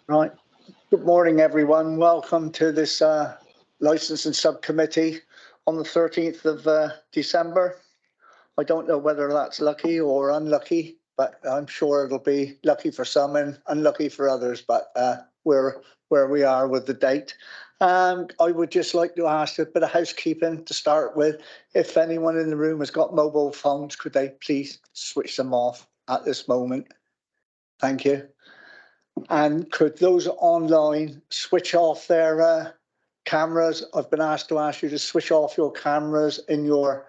Right. Good morning, everyone. Welcome to this licensing subcommittee on the 13th of December. I don't know whether that's lucky or unlucky, but I'm sure it'll be lucky for some and unlucky for others, but we're where we are with the date. I would just like to ask a bit of housekeeping to start with. If anyone in the room has got mobile phones, could they please switch them off at this moment? Thank you. And could those online switch off their cameras? I've been asked to ask you to switch off your cameras in your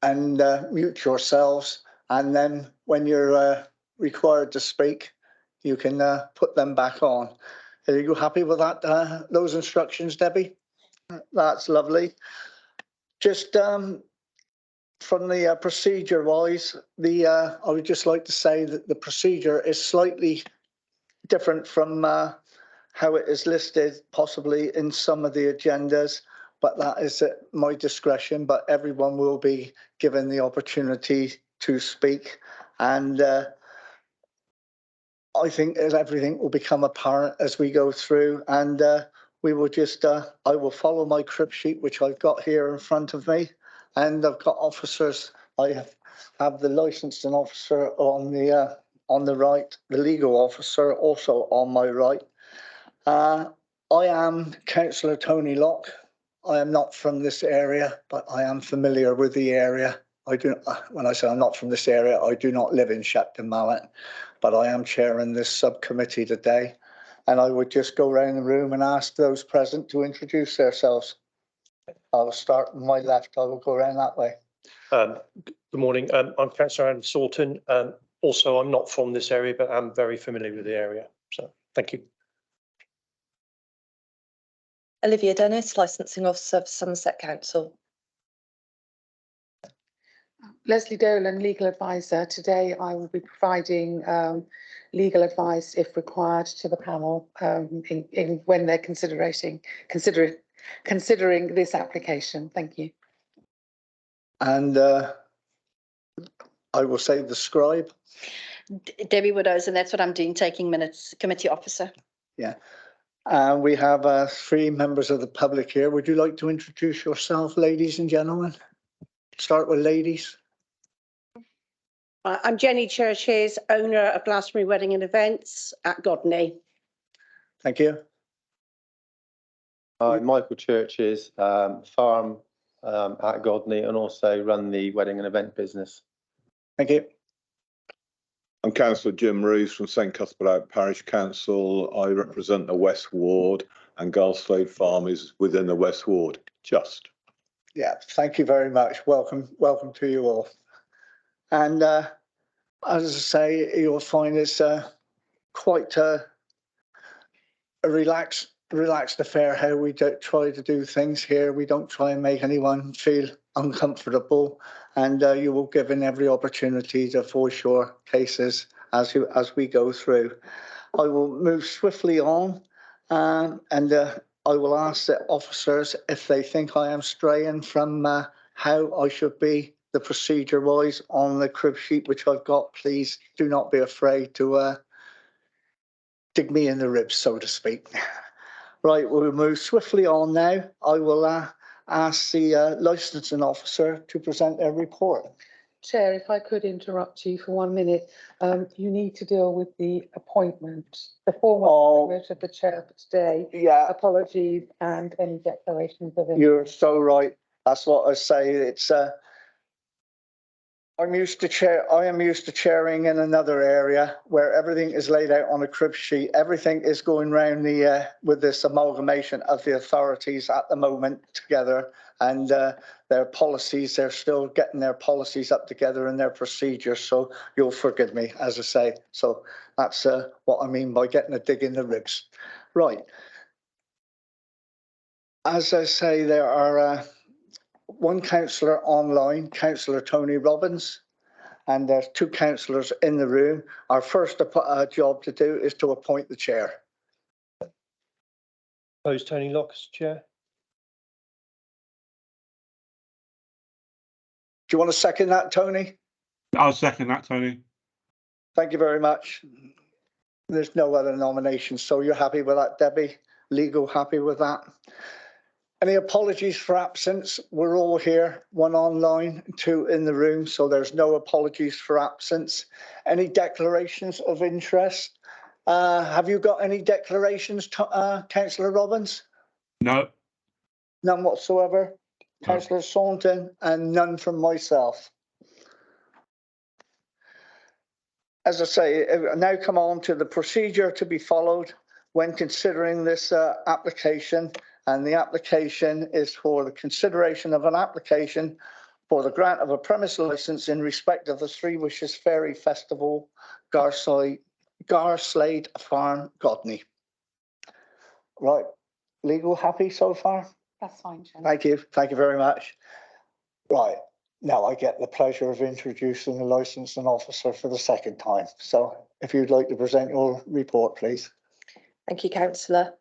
and mute yourselves. And then when you're required to speak, you can put them back on. Are you happy with that? Those instructions, Debbie? That's lovely. Just from the procedure wise, I would just like to say that the procedure is slightly different from how it is listed possibly in some of the agendas, but that is at my discretion. But everyone will be given the opportunity to speak, and I think that everything will become apparent as we go through, and we will just I will follow my crib sheet, which I've got here in front of me, and I've got officers. I have the licensing officer on the right, the legal officer also on my right. I am Councillor Tony Locke. I am not from this area, but I am familiar with the area. When I say I'm not from this area, I do not live in Shepton Mallet, but I am chairing this subcommittee today. And I would just go around the room and ask those present to introduce themselves. I'll start on my left. I will go around that way. Good morning. I'm Councillor Andy Salton. Also, I'm not from this area, but I'm very familiar with the area. So, thank you. Olivia Dennis, Licensing Officer for Somerset Council. Leslie Dolan, Legal Advisor. Today I will be providing legal advice if required to the panel when they're considering this application. Thank you. And I will say the scribe. Debbie Widows, and that's what I'm doing, taking minutes, committee officer. Yeah. We have 3 members of the public here. Would you like to introduce yourself, ladies and gentlemen? Start with ladies. I'm Jenny Churches, owner of Glastonbury Wedding and Events at Godney. Thank you. Hi, Michael Churches, farm at Godney, and also run the wedding and event business. Thank you. I'm Councillor Jim Reeves from St Cuthbert Parish Council. I represent the West Ward, and Garslade Farm is within the West Ward. Just. Yeah, thank you very much. Welcome to you all. And as I say, you'll find it's quite a relaxed affair how we try to do things here. We don't try and make anyone feel uncomfortable, and you will be given every opportunity to voice your cases as we go through. I will move swiftly on, and I will ask the officers if they think I am straying from how I should be the procedure wise on the crib sheet which I've got. Please do not be afraid to dig me in the ribs, so to speak. Right, we'll move swiftly on now. I will ask the licensing officer to present their report. Chair, if I could interrupt you for 1 minute, you need to deal with the appointment, the formal appointment of the chair for today. Yeah. Apologies and any declarations of it. You're so right. That's what I say. It's I am used to chairing in another area where everything is laid out on a crib sheet. Everything is going round the with this amalgamation of the authorities at the moment together, and their policies. They're still getting their policies up together and their procedures. So you'll forgive me, as I say. So that's what I mean by getting a dig in the ribs. Right. As I say, there are 1 councillor online, Councillor Tony Robbins, and there's 2 councillors in the room. Our first job to do is to appoint the chair. Propose Tony Locke as chair. Do you want to second that, Tony? I'll second that, Tony. Thank you very much. There's no other nominations, so you're happy with that, Debbie? Legal happy with that? Any apologies for absence? We're all here, one online, two in the room, so there's no apologies for absence. Any declarations of interest? Have you got any declarations, councillor Robbins? No. None whatsoever. No. Councillor Saunton, and none from myself. As I say, I now come on to the procedure to be followed when considering this application. And the application is for the consideration of an application for the grant of a premise licence in respect of the Three Wishes Fairy Festival, Garslade Farm, Godney. Right, legal happy so far? That's fine, Chair. Thank you very much. Right, now I get the pleasure of introducing the licensing officer for the second time. So if you'd like to present your report, please. Thank you, councillor.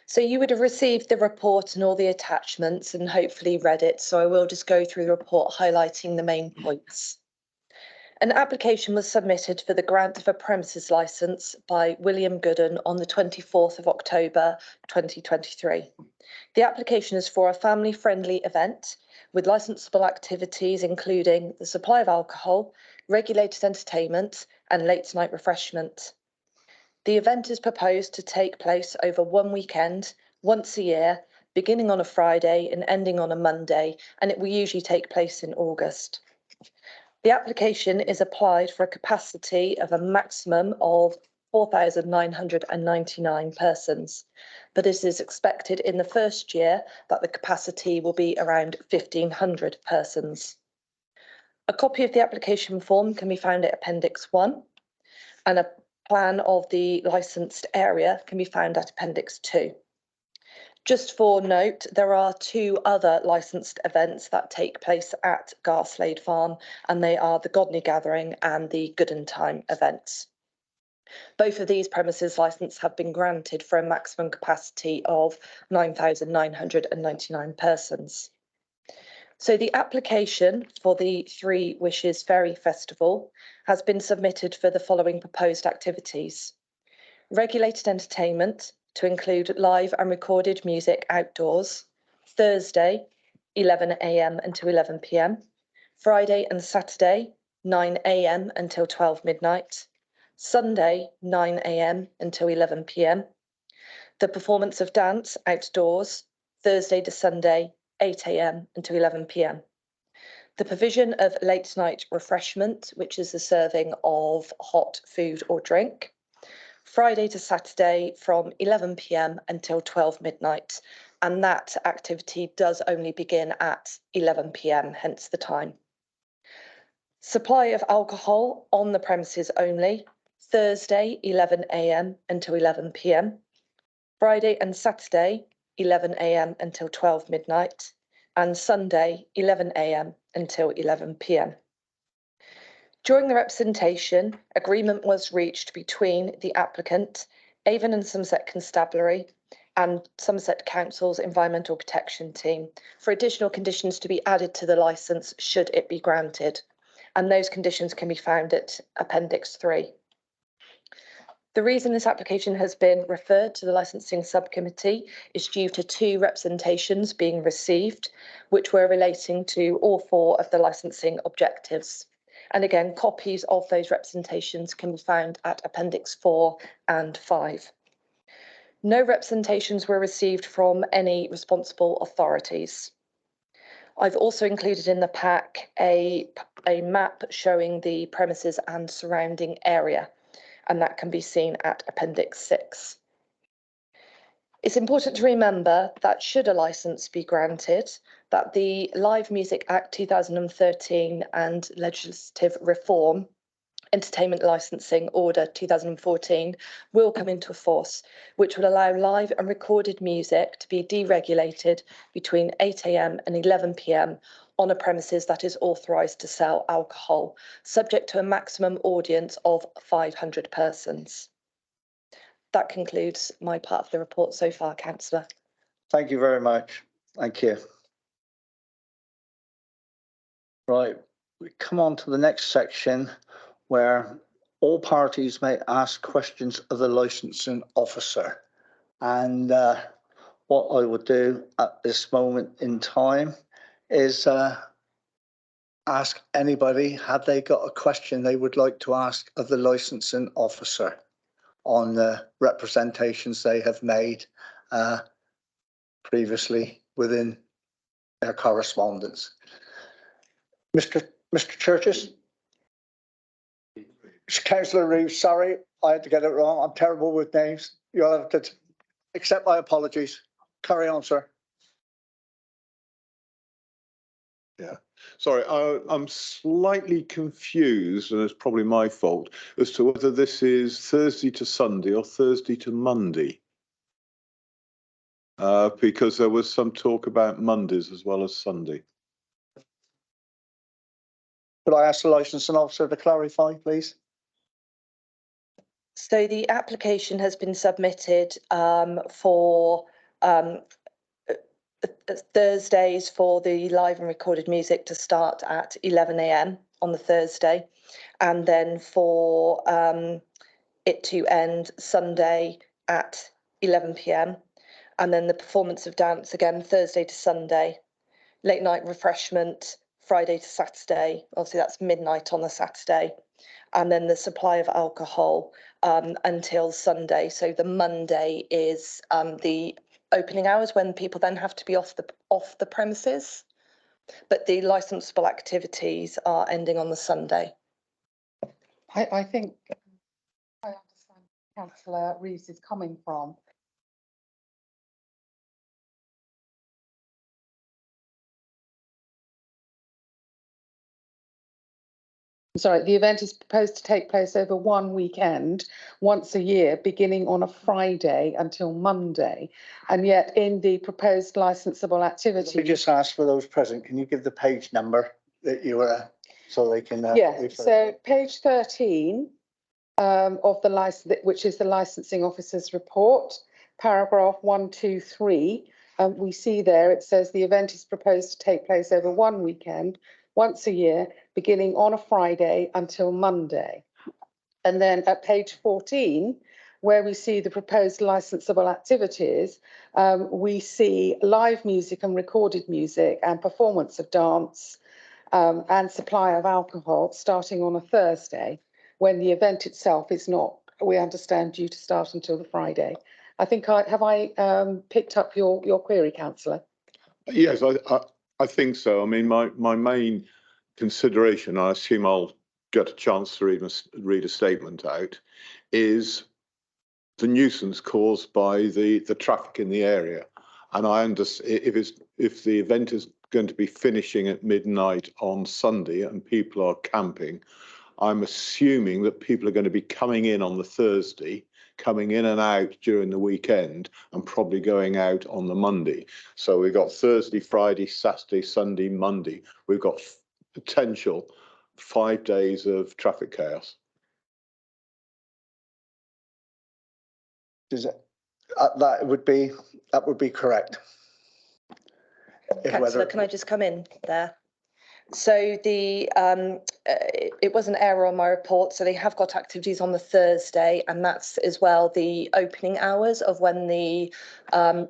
So you would have received the report and all the attachments and hopefully read it. So I will just go through the report highlighting the main points. An application was submitted for the grant of a premises licence by William Gooden on the 24th of October 2023. The application is for a family-friendly event with licensable activities including the supply of alcohol, regulated entertainment and late night refreshment. The event is proposed to take place over one weekend, once a year, beginning on a Friday and ending on a Monday, and it will usually take place in August. The application is applied for a capacity of a maximum of 4,999 persons, but it is expected in the first year that the capacity will be around 1,500 persons. A copy of the application form can be found at Appendix 1, and a plan of the licensed area can be found at Appendix 2. Just for note, there are two other licensed events that take place at Garslade Farm, and they are the Godney Gathering and the Gooden Time events. Both of these premises license have been granted for a maximum capacity of 9,999 persons. So the application for the Three Wishes Fairy Festival has been submitted for the following proposed activities. Regulated entertainment to include live and recorded music outdoors, Thursday, 11 AM until 11 PM, Friday and Saturday, 9 AM until 12 midnight, Sunday, 9 AM until 11 PM. The performance of dance outdoors, Thursday to Sunday, 8 AM until 11 PM. The provision of late night refreshment, which is the serving of hot food or drink, Friday to Saturday from 11 PM until 12 midnight. And that activity does only begin at 11 PM, hence the time. Supply of alcohol on the premises only, Thursday, 11 AM until 11 PM. Friday and Saturday, 11 AM until 12 midnight, and Sunday, 11 AM until 11 PM. During the representation, agreement was reached between the applicant, Avon and Somerset Constabulary, and Somerset Council's Environmental Protection Team for additional conditions to be added to the licence should it be granted. And those conditions can be found at Appendix 3. The reason this application has been referred to the licensing subcommittee is due to two representations being received, which were relating to all four of the licensing objectives. And again, copies of those representations can be found at Appendix 4 and 5. No representations were received from any responsible authorities. I've also included in the pack a map showing the premises and surrounding area, and that can be seen at Appendix 6. It's important to remember that should a licence be granted, that the Live Music Act 2013 and Legislative Reform Entertainment Licensing Order 2014 will come into force, which will allow live and recorded music to be deregulated between 8 AM and 11 PM on a premises that is authorised to sell alcohol, subject to a maximum audience of 500 persons. That concludes my part of the report so far, councillor. Thank you very much. Thank you. Right, we come on to the next section where all parties may ask questions of the licensing officer. And what I would do at this moment in time is ask anybody, have they got a question they would like to ask of the licensing officer on the representations they have made previously within their correspondence. Mr. Churches? Councillor Reeves, sorry, I had to get it wrong. I'm terrible with names. You'll have to accept my apologies. Carry on, sir. Sorry, I'm slightly confused, and it's probably my fault, as to whether this is Thursday to Sunday or Thursday to Monday. Because there was some talk about Mondays as well as Sunday. Could I ask the licensing officer to clarify, please? So the application has been submitted for Thursdays for the live and recorded music to start at 11 a.m. on the Thursday, and then for it to end Sunday at 11 p.m. and then the performance of dance again Thursday to Sunday, late night refreshment Friday to Saturday, obviously that's midnight on the Saturday, and then the supply of alcohol until Sunday. So the Monday is the opening hours when people then have to be off the premises, but the licensable activities are ending on the Sunday. I think I understand Councillor Reeves is coming from. Sorry, the event is proposed to take place over one weekend, once a year, beginning on a Friday until Monday. And yet in the proposed licensable activity. We just asked for those present. Can you give the page number that you were, so they can? Yeah, refer? so page 13 of the license, which is the licensing officer's report, paragraph 1, 2, 3. We see there it says the event is proposed to take place over one weekend, once a year, beginning on a Friday until Monday. And then at page 14, where we see the proposed licensable activities, we see live music and recorded music and performance of dance and supply of alcohol starting on a Thursday, when the event itself is not, we understand, due to start until the Friday. I think I picked up your query, Councillor? Yes, I think so. I mean, my main consideration, I assume I'll get a chance to read a statement out, is the nuisance caused by the traffic in the area. And I understand if the event is going to be finishing at midnight on Sunday and people are camping, I'm assuming that people are going to be coming in on the Thursday, coming in and out during the weekend, and probably going out on the Monday. So we've got Thursday, Friday, Saturday, Sunday, Monday. We've got potential 5 days of traffic chaos. Does it, that would be correct. Councillor, can I just come in there? So it was an error on my report. So they have got activities on the Thursday, and that's as well the opening hours of when the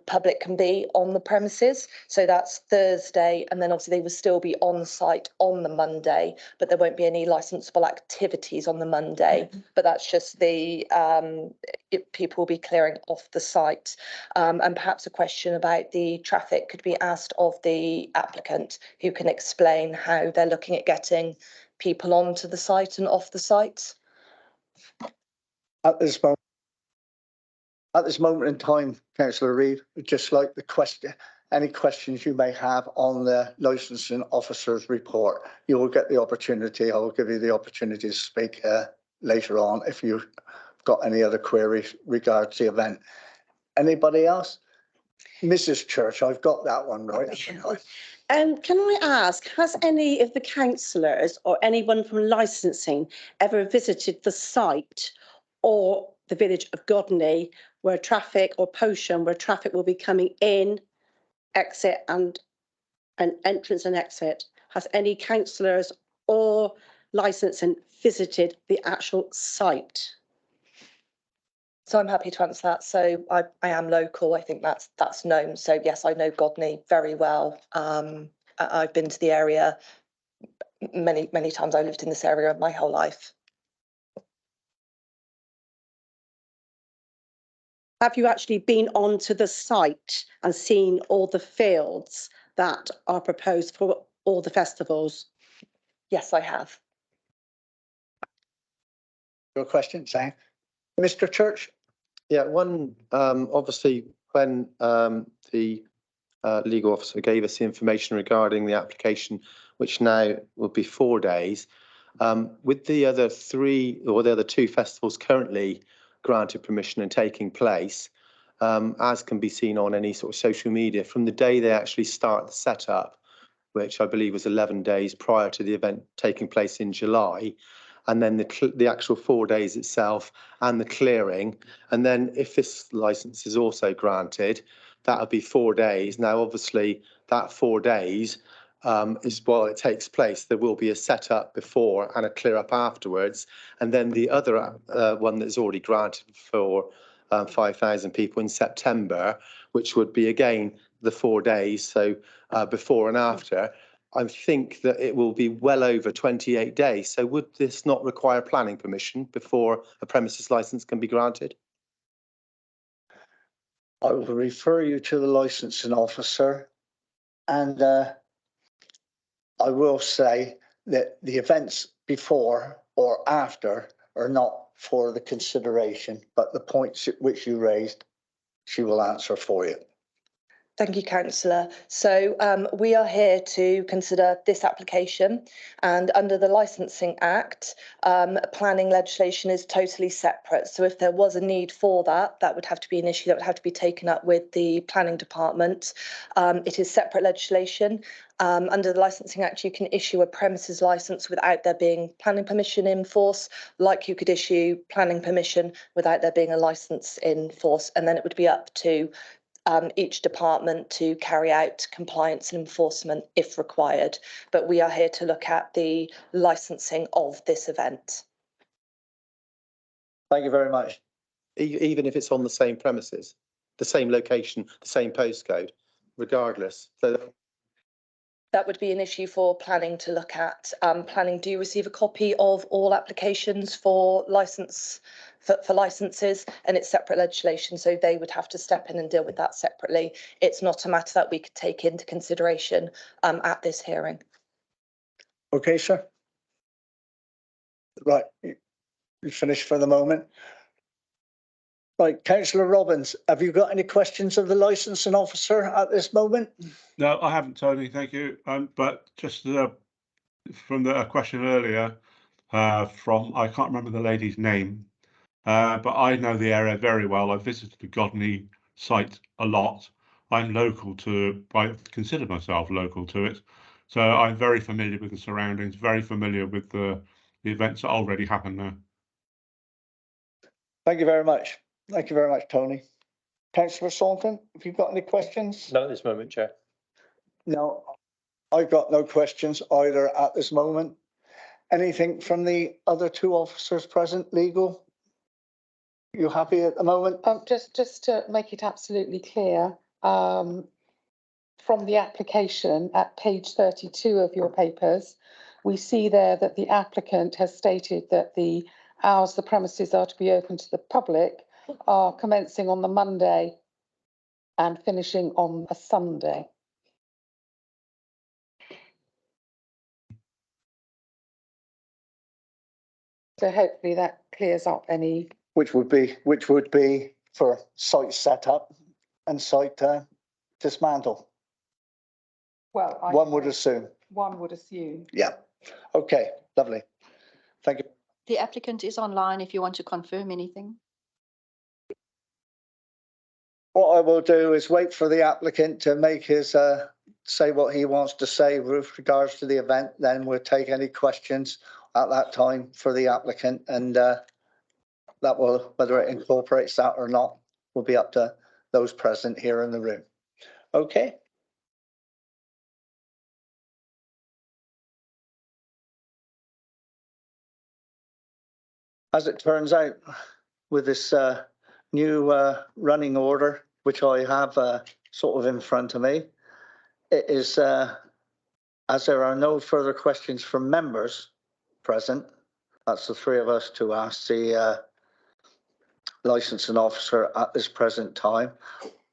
public can be on the premises. So that's Thursday, and then obviously they will still be on site on the Monday, but there won't be any licensable activities on the Monday. But that's just the people will be clearing off the site. And perhaps a question about the traffic could be asked of the applicant, who can explain how they're looking at getting people onto the site and off the site. At this moment in time, Councillor Reid, just like any questions you may have on the licensing officer's report, you will get the opportunity. I will give you the opportunity to speak later on if you've got any other queries regards the event. Anybody else? Mrs. Church, I've got that one right. Can I ask, has any of the councillors or anyone from licensing ever visited the site or the village of Godney where traffic, or Potion, where traffic will be coming in, exit and entrance and exit? Has any councillors or licensing visited the actual site? So I'm happy to answer that. So I am local. I think that's known. So yes, I know Godney very well. I've been to the area many times. I lived in this area my whole life. Have you actually been onto the site and seen all the fields that are proposed for all the festivals? Yes, I have. Your question, Sam? Mr. Church? Yeah, one, obviously, when the legal officer gave us the information regarding the application, which now will be 4 days, with the other 3 or the other 2 festivals currently granted permission and taking place, as can be seen on any sort of social media, from the day they actually start the setup, which I believe was 11 days prior to the event taking place in July, and then the actual 4 days itself and the clearing. And then if this licence is also granted, that'll be 4 days. Now, obviously, that 4 days is while it takes place. There will be a setup before and a clear up afterwards. And then the other one that's already granted for 5,000 people in September, which would be again the 4 days. So before and after. I think that it will be well over 28 days. So would this not require planning permission before a premises licence can be granted? I will refer you to the licensing officer, and I will say that the events before or after are not for the consideration, but the points which you raised, she will answer for you. Thank you, Councillor. So we are here to consider this application, and under the Licensing Act, planning legislation is totally separate. So if there was a need for that, that would have to be an issue that would have to be taken up with the planning department. It is separate legislation. Under the Licensing Act, you can issue a premises licence without there being planning permission in force, like you could issue planning permission without there being a licence in force, and then it would be up to each department to carry out compliance and enforcement if required. But we are here to look at the licensing of this event. Thank you very much. Even if it's on the same premises, the same location, the same postcode, regardless. So That would be an issue for planning to look at. Planning do receive a copy of all applications for licenses, and it's separate legislation, so they would have to step in and deal with that separately. It's not a matter that we could take into consideration at this hearing. Okay, sir. Right, you finished for the moment. Right, Councillor Robbins, have you got any questions of the licensing officer at this moment? No, I haven't, Tony. Thank you. But just from the question earlier, from I can't remember the lady's name, but I know the area very well. I visited the Godney site a lot. I'm local to. I consider myself local to it, so I'm very familiar with the surroundings. Very familiar with the events that already happen there. Thank you very much. Thank you very much, Tony. Councillor Saunton, have you got any questions? Not at this moment, Chair. No, I've got no questions either at this moment. Anything from the other 2 officers present, legal? You happy at the moment? Just to make it absolutely clear, from the application at page 32 of your papers, we see there that the applicant has stated that the hours the premises are to be open to the public are commencing on the Monday and finishing on a Sunday. So hopefully that clears up any. Which would be for site setup and site dismantle. Well, One would assume. One would assume. Yeah. Okay, lovely. Thank you. The applicant is online if you want to confirm anything. What I will do is wait for the applicant to make his, say what he wants to say with regards to the event. Then we'll take any questions at that time for the applicant, and that will, whether it incorporates that or not, will be up to those present here in the room. Okay. As it turns out, with this new running order, which I have sort of in front of me, it is, as there are no further questions from members present, that's the three of us to ask the licensing officer at this present time.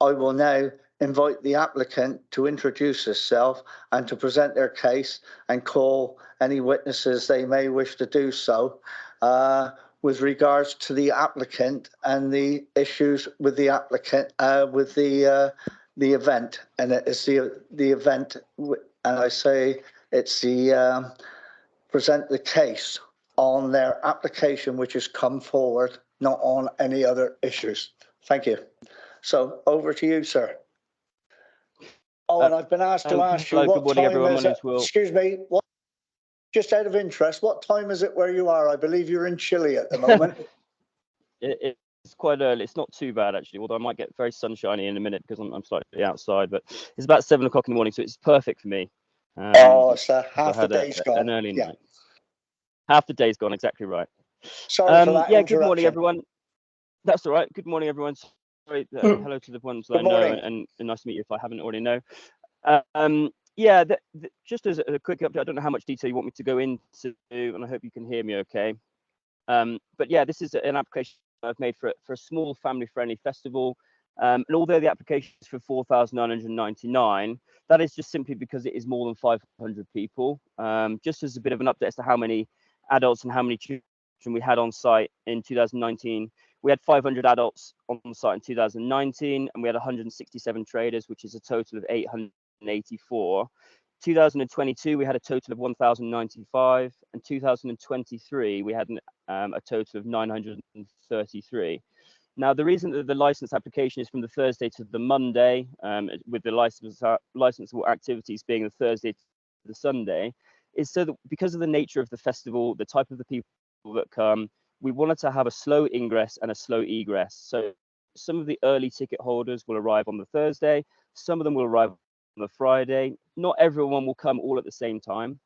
I will now invite the applicant to introduce herself and to present their case and call any witnesses they may wish to do so with regards to the applicant and the issues with the applicant, with the event. And it is the event, and I say it's the present the case on their application which has come forward, not on any other issues. Thank you. So over to you, sir. Oh, and I've been asked to ask you hello, what good morning, time everyone. is My it? name's Will. Excuse me, what, just out of interest, what time is it where you are? I believe you're in Chile at the moment. It's quite early. It's not too bad, actually, although I might get very sunshiny in a minute because I'm slightly outside. But it's about 7 o'clock in the morning, so it's perfect for me. Oh, it's half I the had day's gone. an early Yeah. night. Half the day's gone, exactly right. Sorry for that Yeah, good morning, interruption. everyone. That's all right. Good morning, everyone. Sorry, hello to the ones that I Good know, morning. and nice to meet you if I haven't already know. Yeah, just as a quick update, I don't know how much detail you want me to go into, and I hope you can hear me okay. But yeah, this is an application I've made for a small family-friendly festival. And although the application is for 4,999, that is just simply because it is more than 500 people. Just as a bit of an update as to how many adults and how many children we had on site in 2019. We had 500 adults on site in 2019, and we had 167 traders, which is a total of 884. 2022, we had a total of 1,095, and 2023, we had a total of 933. Now, the reason that the license application is from the Thursday to the Monday, with the licensable activities being the Thursday to the Sunday, is so that because of the nature of the festival, the type of the people that come, we wanted to have a slow ingress and a slow egress. So some of the early ticket holders will arrive on the Thursday, some of them will arrive on the Friday. Not everyone will come all at the same time.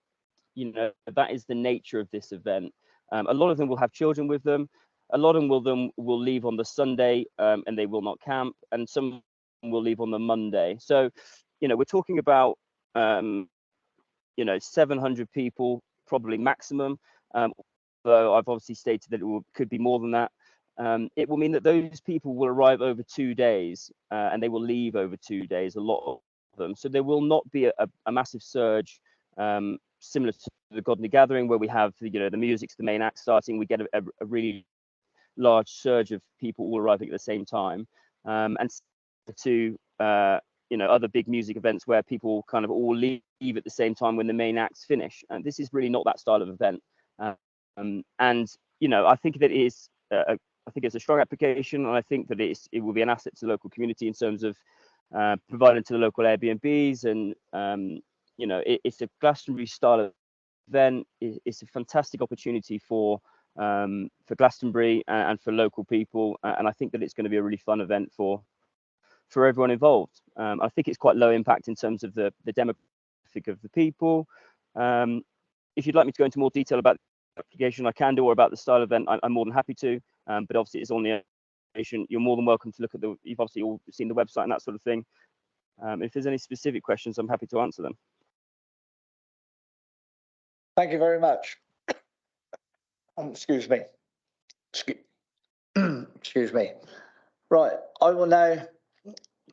You know, that is the nature of this event. A lot of them will have children with them. A lot of them will leave on the Sunday and they will not camp, and some will leave on the Monday. So, you know, we're talking about, you know, 700 people, probably maximum. Though I've obviously stated that it could be more than that. It will mean that those people will arrive over 2 days and they will leave over 2 days, a lot of them. So there will not be a massive surge similar to the Godney Gathering, where we have, you know, the music's the main act starting. We get a really large surge of people all arriving at the same time. And to, you know, other big music events where people kind of all leave at the same time when the main acts finish. And this is really not that style of event. And you know, I think that it's a strong application, and I think that it will be an asset to the local community in terms of providing to the local Airbnbs, and you know, it's a Glastonbury style event. It's a fantastic opportunity for Glastonbury and for local people, and I think that it's going to be a really fun event for everyone involved. I think it's quite low impact in terms of the demographic of the people. If you'd like me to go into more detail about the application, I can do, or about the style event, I'm more than happy to. But obviously, it's on the application. You're more than welcome to look at you've obviously all seen the website and that sort of thing. If there's any specific questions, I'm happy to answer them. Thank you very much. Excuse me. Excuse me. Right, I will now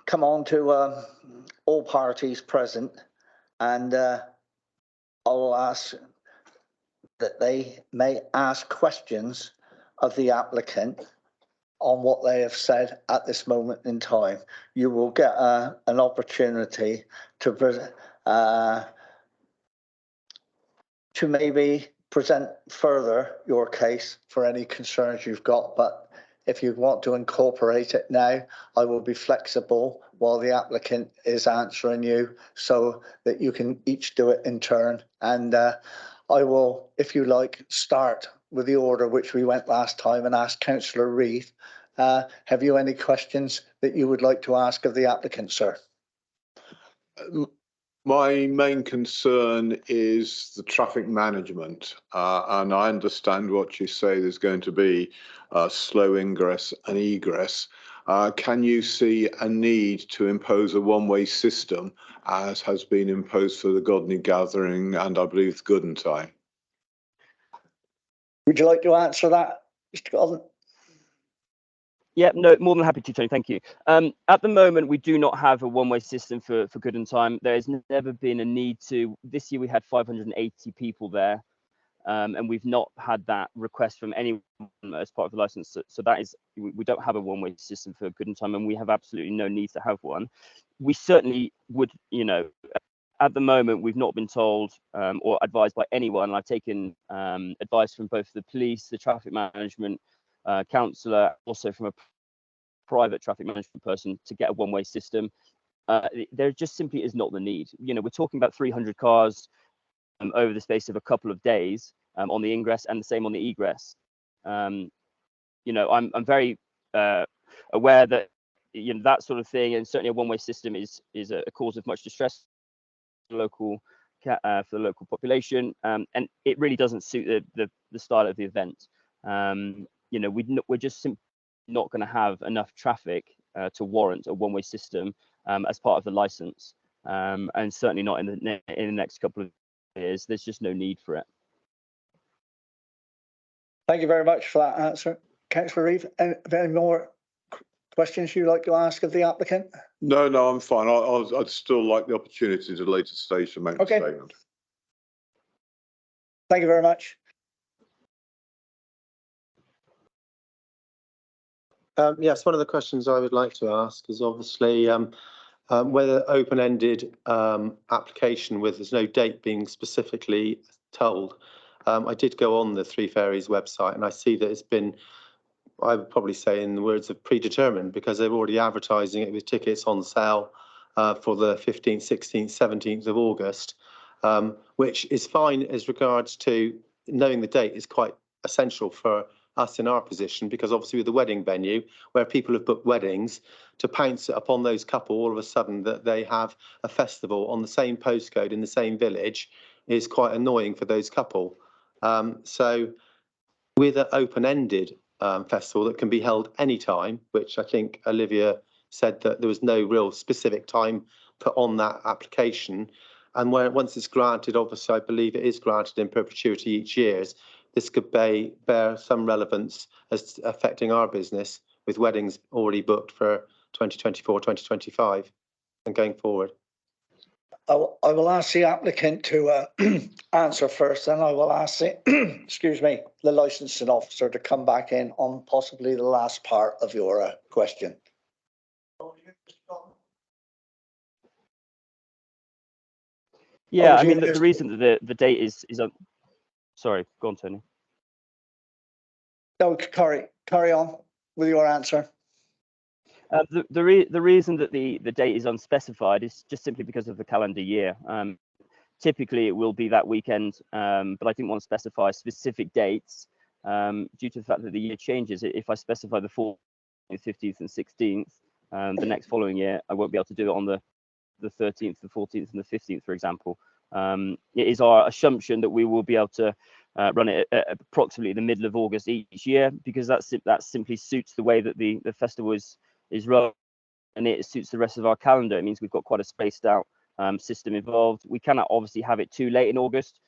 come on to all parties present, and I will ask that they may ask questions of the applicant on what they have said at this moment in time. You will get an opportunity to maybe present further your case for any concerns you've got, but if you want to incorporate it now, I will be flexible while the applicant is answering you, so that you can each do it in turn. And I will, if you like, start with the order which we went last time and ask Councillor Reid. Have you any questions that you would like to ask of the applicant, sir? My main concern is the traffic management, and I understand what you say. There's going to be slow ingress and egress. Can you see a need to impose a one-way system, as has been imposed for the Godney Gathering and I believe the Gooden Time? Would you like to answer that, Mr. Golden? Yeah, no, more than happy to, Tony. Thank you. At the moment, we do not have a one-way system for Gooden Time. There has never been a need to. This year we had 580 people there, and we've not had that request from anyone as part of the license. So that is, we don't have a one-way system for Gooden Time, and we have absolutely no need to have one. We certainly would, you know, at the moment, we've not been told or advised by anyone. I've taken advice from both the police, the traffic management, councillor, also from a private traffic management person to get a one-way system. There just simply is not the need. You know, we're talking about 300 cars over the space of a couple of days on the ingress, and the same on the egress. You know, I'm very aware that, you know, that sort of thing, and certainly a one-way system is a cause of much distress for the local population, and it really doesn't suit the style of the event. You know, we're just simply not going to have enough traffic to warrant a one-way system as part of the license, and certainly not in the next couple of years. There's just no need for it. Thank you very much for that answer. Councillor Reeve, any more questions you'd like to ask of the applicant? No, I'm fine. I'd still like the opportunity at a later stage to make a statement. Thank you very much. Yes, one of the questions I would like to ask is obviously whether open-ended application with there's no date being specifically told. I did go on the Three Fairies website and I see that it's been, I would probably say in the words of predetermined, because they're already advertising it with tickets on sale for the 15th, 16th, 17th of August, which is fine as regards to knowing the date is quite essential for us in our position, because obviously with the wedding venue where people have booked weddings, to pounce upon those couple all of a sudden that they have a festival on the same postcode in the same village is quite annoying for those couple. So with an open-ended festival that can be held anytime, which I think Olivia said that there was no real specific time put on that application, and once it's granted, obviously I believe it is granted in perpetuity each year, this could bear some relevance as affecting our business with weddings already booked for 2024, 2025 and going forward. I will ask the applicant to answer first, then I will ask the, excuse me, the licensing officer to come back in on possibly the last part of your question. Yeah, I mean, the reason that the date is sorry, go on, Tony. No, carry on with your answer. The reason that the date is unspecified is just simply because of the calendar year. Typically, it will be that weekend, but I didn't want to specify specific dates due to the fact that the year changes. If I specify the 4th, 15th, and 16th, the next following year, I won't be able to do it on the 13th, the 14th, and the 15th, for example. It is our assumption that we will be able to run it at approximately the middle of August each year, because that simply suits the way that the festival is run, and it suits the rest of our calendar. It means we've got quite a spaced out system involved. We cannot obviously have it too late in August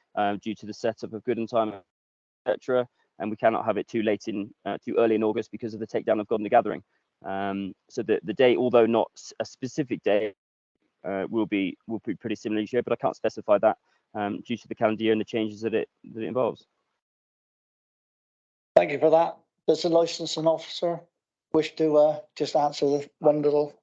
due to the setup of Gooden Time, etc., and we cannot have it too early in August because of the takedown of Godney Gathering. So the date, although not a specific date, will be pretty similar each year, but I can't specify that due to the calendar year and the changes that it involves. Thank you for that. Does the licensing officer wish to just answer the one little?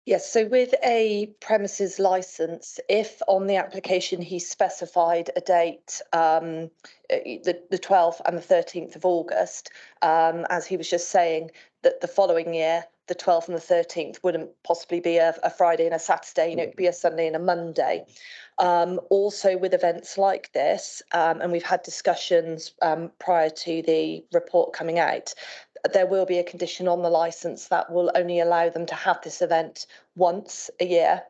Yes, so with a premises license, if on the application he specified a date, the 12th and the 13th of August, as he was just saying, that the following year, the 12th and the 13th wouldn't possibly be a Friday and a Saturday, you know, it'd be a Sunday and a Monday. Also with events like this, and we've had discussions prior to the report coming out, there will be a condition on the licence that will only allow them to have this event once a year.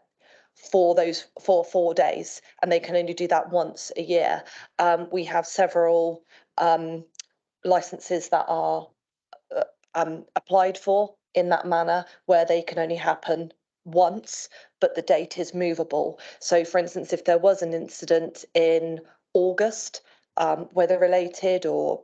for those for 4 days, and they can only do that once a year. We have several licenses that are applied for in that manner, where they can only happen once, but the date is movable. So, for instance, if there was an incident in August, weather related or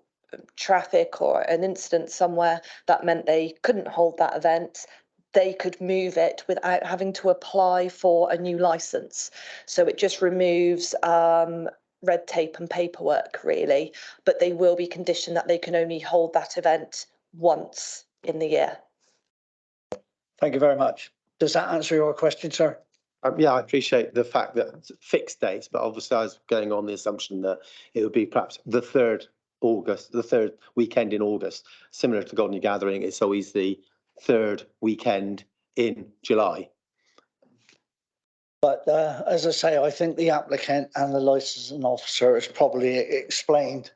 traffic or an incident somewhere that meant they couldn't hold that event, they could move it without having to apply for a new license. So it just removes red tape and paperwork, really, but they will be conditioned that they can only hold that event once in the year. Thank you very much. Does that answer your question, sir? Yeah, I appreciate the fact that it's fixed dates, but obviously I was going on the assumption that it would be perhaps the 3rd August, the 3rd weekend in August, similar to Godney Gathering. It's always the 3rd weekend in July. But as I say, I think the applicant and the licensing officer has probably explained.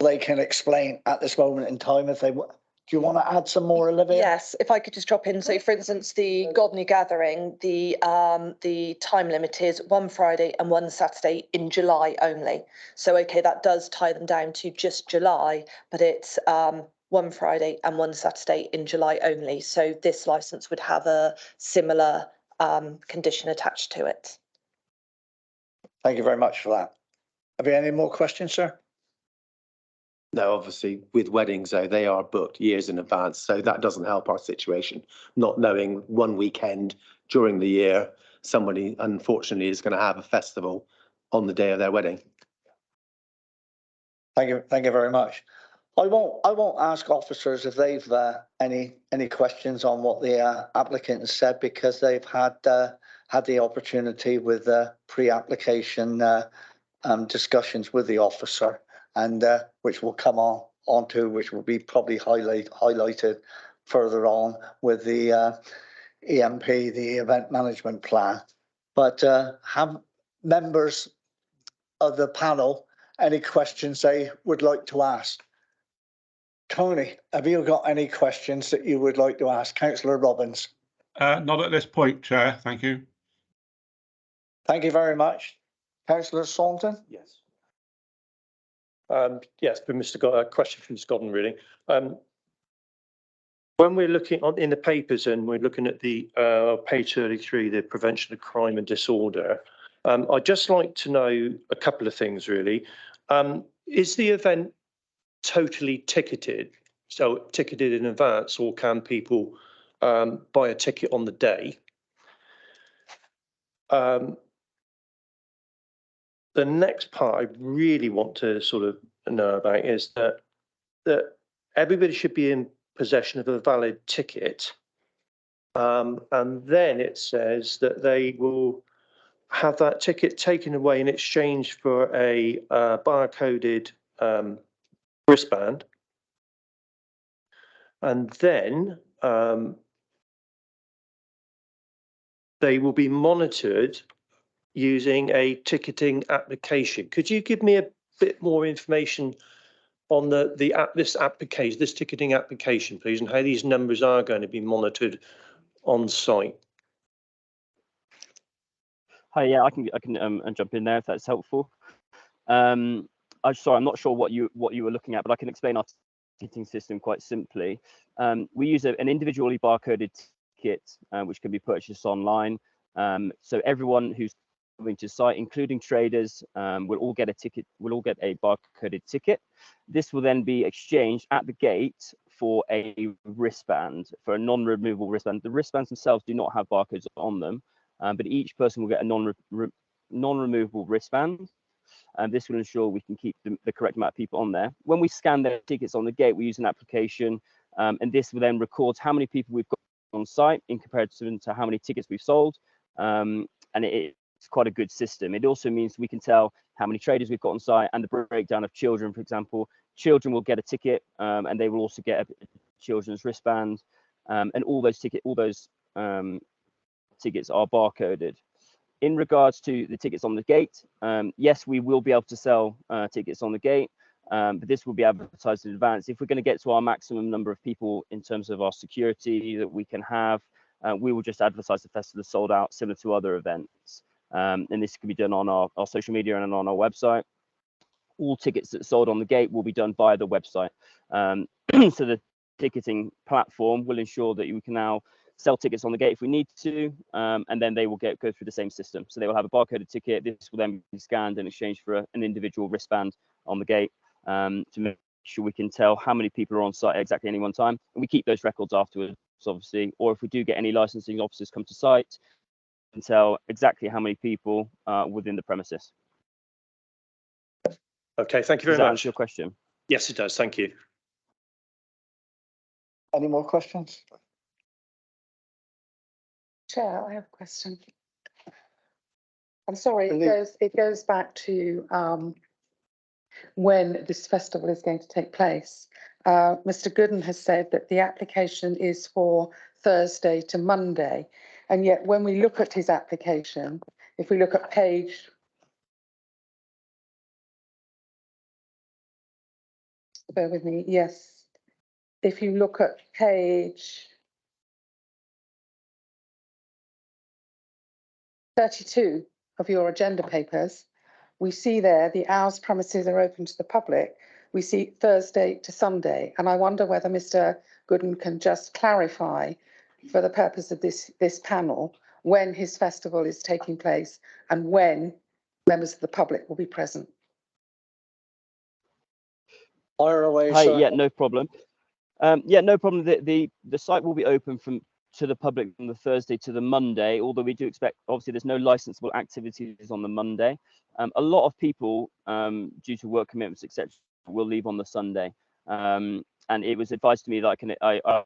They can explain at this moment in time if they. Do you want to add some more, Olivia? Yes, if I could just drop in. So, for instance, the Godney Gathering, the time limit is 1 Friday and 1 Saturday in July only. So, okay, that does tie them down to just July, but it's 1 Friday and 1 Saturday in July only. So this licence would have a similar condition attached to it. Thank you very much for that. Have you any more questions, sir? No, obviously with weddings though, they are booked years in advance, so that doesn't help our situation. Not knowing one weekend during the year, somebody unfortunately is going to have a festival on the day of their wedding. Thank you very much. I won't ask officers if they've any questions on what the applicant has said, because they've had the opportunity with pre-application discussions with the officer, and which will come onto, which will be probably highlighted further on with the EMP, the event management plan. But have members of the panel any questions they would like to ask? Tony, have you got any questions that you would like to ask Councillor Robbins? Not at this point, Chair. Thank you. Thank you very much. Councillor Saunton? Yes. Yes, but a question from Mr. Godden, really. When we're looking in the papers and we're looking at the page 33, the prevention of crime and disorder, I'd just like to know a couple of things, really. Is the event totally ticketed, so ticketed in advance, or can people buy a ticket on the day? The next part I really want to sort of know about is that everybody should be in possession of a valid ticket, and then it says that they will have that ticket taken away in exchange for a barcoded wristband, and then they will be monitored using a ticketing application. Could you give me a bit more information on this ticketing application, please, and how these numbers are going to be monitored on site? Hi, yeah, I can jump in there if that's helpful. I'm sorry, I'm not sure what you were looking at, but I can explain our ticketing system quite simply. We use an individually barcoded ticket, which can be purchased online. So everyone who's coming to site, including traders, will all get a ticket. Will all get a barcoded ticket. This will then be exchanged at the gate for a wristband, for a non-removable wristband. The wristbands themselves do not have barcodes on them, but each person will get a non-removable wristband. And this will ensure we can keep the correct amount of people on there. When we scan their tickets on the gate, we use an application, and this will then record how many people we've got on site in comparison to how many tickets we've sold. And it's quite a good system. It also means we can tell how many traders we've got on site, and the breakdown of children, for example. Children will get a ticket, and they will also get a children's wristband, and all those tickets are barcoded. In regards to the tickets on the gate, yes, we will be able to sell tickets on the gate, but this will be advertised in advance. If we're going to get to our maximum number of people in terms of our security that we can have, we will just advertise the festival as sold out, similar to other events. And this can be done on our social media and on our website. All tickets that are sold on the gate will be done via the website. So the ticketing platform will ensure that we can now sell tickets on the gate if we need to, and then they will go through the same system. So they will have a barcoded ticket. This will then be scanned in exchange for an individual wristband on the gate, to make sure we can tell how many people are on site at exactly any one time. And we keep those records afterwards, obviously, or if we do get any licensing officers come to site, we can tell exactly how many people are within the premises. Okay, thank you very Does that much. answer your question? Yes, it does. Thank you. Any more questions? Chair, I have a question. I'm sorry, Really? it goes back to when this festival is going to take place. Mr. Gooden has said that the application is for Thursday to Monday. And yet when we look at his application, if we look at page, bear with me, yes. If you look at page 32 of your agenda papers, we see there the hours premises are open to the public. We see Thursday to Sunday, and I wonder whether Mr. Gooden can just clarify for the purpose of this panel when his festival is taking place and when members of the public will be present. Fire away, Hi, sir. yeah, no problem. Yeah, no problem. The site will be open to the public from the Thursday to the Monday, although we do expect, obviously, there's no licensable activities on the Monday. A lot of people, due to work commitments, etc., will leave on the Sunday. And it was advised to me that I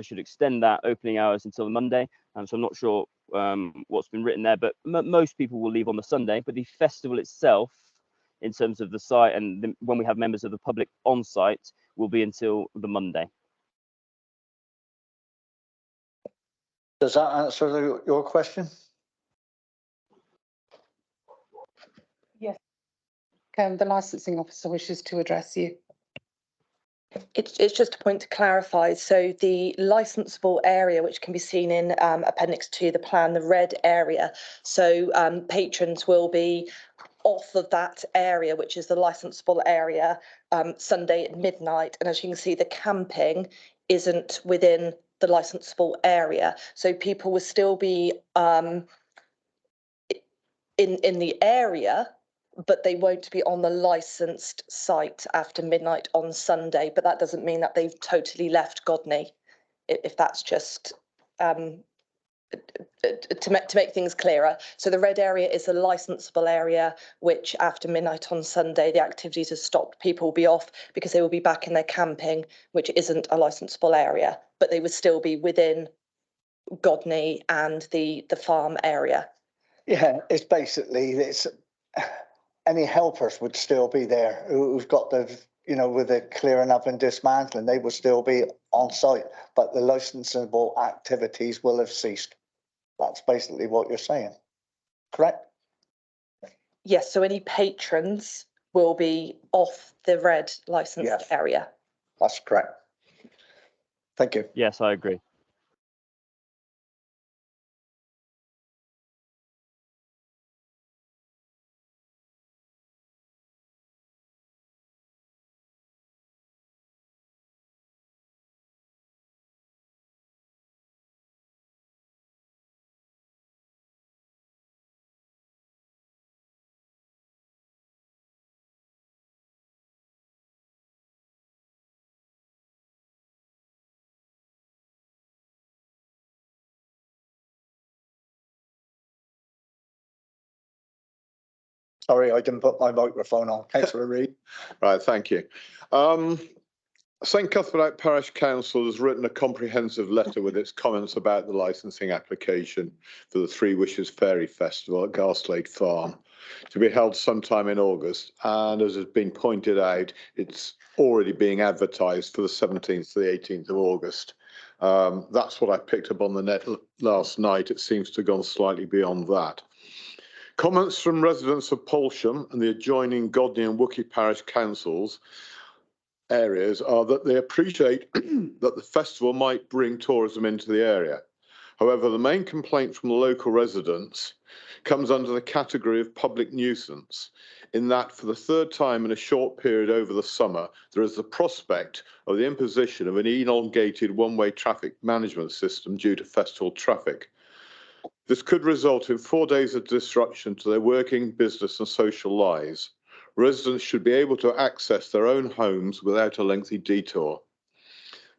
should extend that opening hours until the Monday. So I'm not sure what's been written there, but most people will leave on the Sunday. But the festival itself, in terms of the site and when we have members of the public on site, will be until the Monday. Does that answer your question? Yes. The licensing officer wishes to address you. It's just a point to clarify. So the licensable area, which can be seen in Appendix 2, the plan, the red area. So patrons will be off of that area, which is the licensable area, Sunday at midnight. And as you can see, the camping isn't within the licensable area. So people will still be in the area, but they won't be on the licensed site after midnight on Sunday. But that doesn't mean that they've totally left Godney, if that's just to make things clearer. So the red area is the licensable area, which after midnight on Sunday, the activities have stopped. People will be off because they will be back in their camping, which isn't a licensable area, but they would still be within Godney and the farm area. Yeah, it's basically, any helpers would still be there who've got the, with the clearing up and dismantling, they will still be on site, but the licensable activities will have ceased. That's basically what you're saying, correct? Yes, so any patrons will be off the red licensed area. That's correct. Thank you. Yes, I agree. Sorry, I didn't put my microphone on. Councillor Reid. Right, thank you. St Cuthbert Parish Council has written a comprehensive letter with its comments about the licensing application for the Three Wishes Fairy Festival at Garslade Farm to be held sometime in August. And as has been pointed out, it's already being advertised for the 17th to the 18th of August. That's what I picked up on the net last night. It seems to have gone slightly beyond that. Comments from residents of Polsham and the adjoining Godney and Wookey Parish Councils areas are that they appreciate that the festival might bring tourism into the area. However, the main complaint from the local residents comes under the category of public nuisance, in that for the third time in a short period over the summer, there is the prospect of the imposition of an elongated one-way traffic management system due to festival traffic. This could result in 4 days of disruption to their working, business and social lives. Residents should be able to access their own homes without a lengthy detour.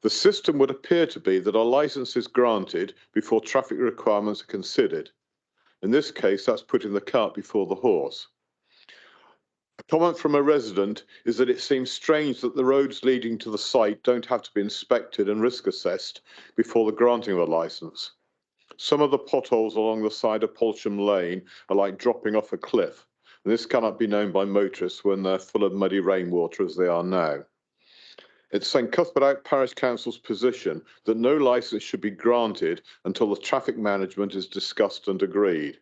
The system would appear to be that a licence is granted before traffic requirements are considered. In this case, that's putting the cart before the horse. A comment from a resident is that it seems strange that the roads leading to the site don't have to be inspected and risk assessed before the granting of a licence. Some of the potholes along the side of Polsham Lane are like dropping off a cliff, and this cannot be known by motorists when they're full of muddy rainwater as they are now. It's St Cuthbert Parish Council's position that no licence should be granted until the traffic management is discussed and agreed.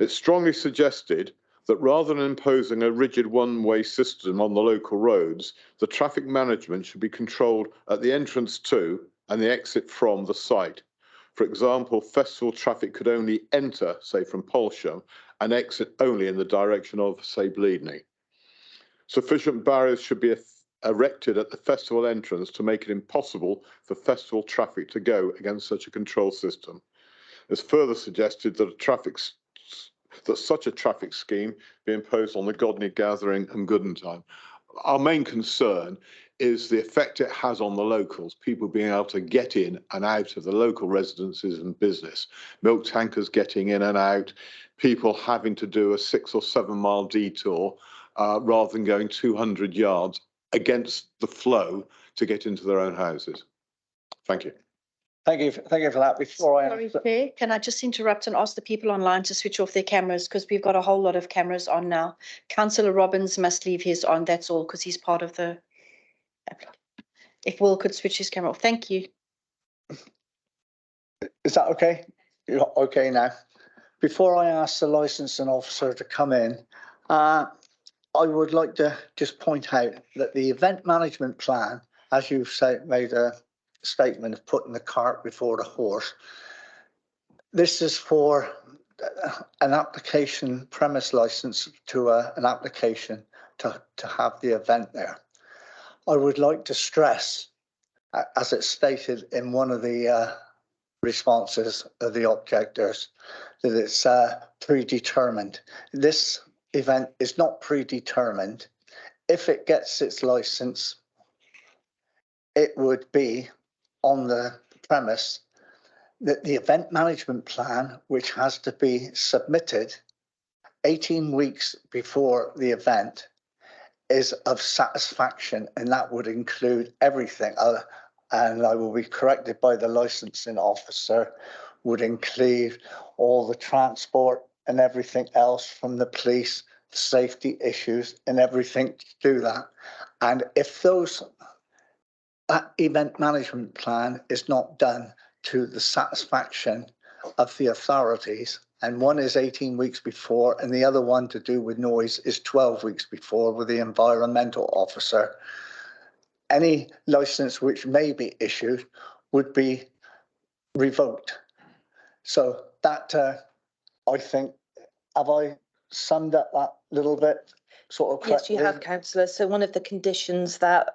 It's strongly suggested that rather than imposing a rigid one-way system on the local roads, the traffic management should be controlled at the entrance to and the exit from the site. For example, festival traffic could only enter, say, from Polsham and exit only in the direction of, say, Bleedney. Sufficient barriers should be erected at the festival entrance to make it impossible for festival traffic to go against such a control system. It's further suggested that such a traffic scheme be imposed on the Godney Gathering and Gooden Time. Our main concern is the effect it has on the locals, people being able to get in and out of the local residences and business, milk tankers getting in and out, people having to do a 6 or 7 mile detour rather than going 200 yards against the flow to get into their own houses. Thank you. Thank you for that. Before I Sorry, answer, Chair, can I just interrupt and ask the people online to switch off their cameras because we've got a whole lot of cameras on now. Councillor Robbins must leave his on, that's all, because he's part of the. If Will could switch his camera off, thank you. is that okay? You're okay now. Before I ask the licensing officer to come in, I would like to just point out that the event management plan, as you've made a statement of putting the cart before the horse, this is for an application premise license to an application to have the event there. I would like to stress, as it's stated in one of the responses of the objectors, that it's predetermined. This event is not predetermined. If it gets its license, it would be on the premise that the event management plan, which has to be submitted 18 weeks before the event, is of satisfaction, and that would include everything. And I will be corrected by the licensing officer, would include all the transport and everything else from the police, safety issues and everything to do that. And if that event management plan is not done to the satisfaction of the authorities, and one is 18 weeks before and the other one to do with noise is 12 weeks before with the environmental officer, any license which may be issued would be revoked. So that, I think, have I summed up that little bit sort of correctly? Yes, you have, councillor. So one of the conditions that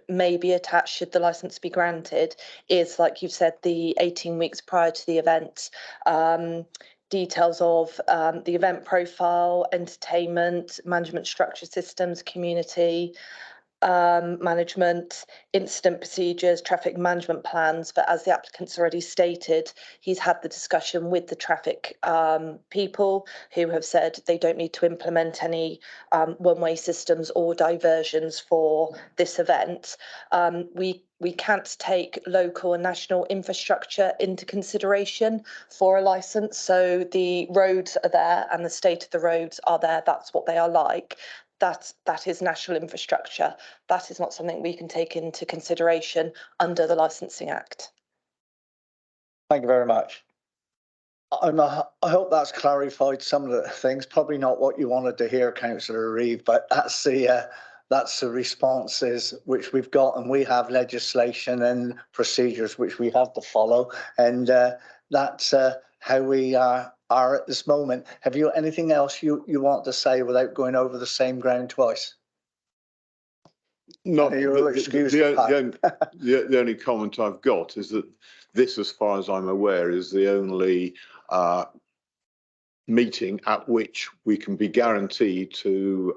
may be attached should the licence be granted is, like you've said, the 18 weeks prior to the event. Details of the event profile, entertainment, management structure systems, community management, incident procedures, traffic management plans. But as the applicant's already stated, he's had the discussion with the traffic people who have said they don't need to implement any one-way systems or diversions for this event. We can't take local and national infrastructure into consideration for a licence. So the roads are there and the state of the roads are there. That's what they are like. That is national infrastructure. That is not something we can take into consideration under the Licensing Act. Thank you very much. I hope that's clarified some of the things. Probably not what you wanted to hear, Councillor Reeve, but that's that's the responses which we've got, and we have legislation and procedures which we have to follow, and that's how we are at this moment. Have you anything else you want to say without going over the same ground twice? Not You'll excuse the only comment I've got is that this, as far as I'm aware, is the only meeting at which we can be guaranteed to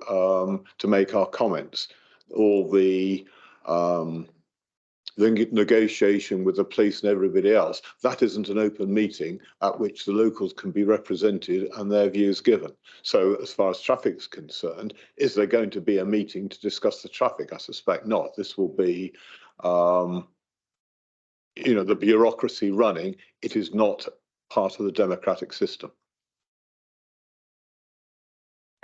make our comments. All the negotiation with the police and everybody else, that isn't an open meeting at which the locals can be represented and their views given. So as far as traffic is concerned, is there going to be a meeting to discuss the traffic? I suspect not. This will be, you know, the bureaucracy running. It is not part of the democratic system.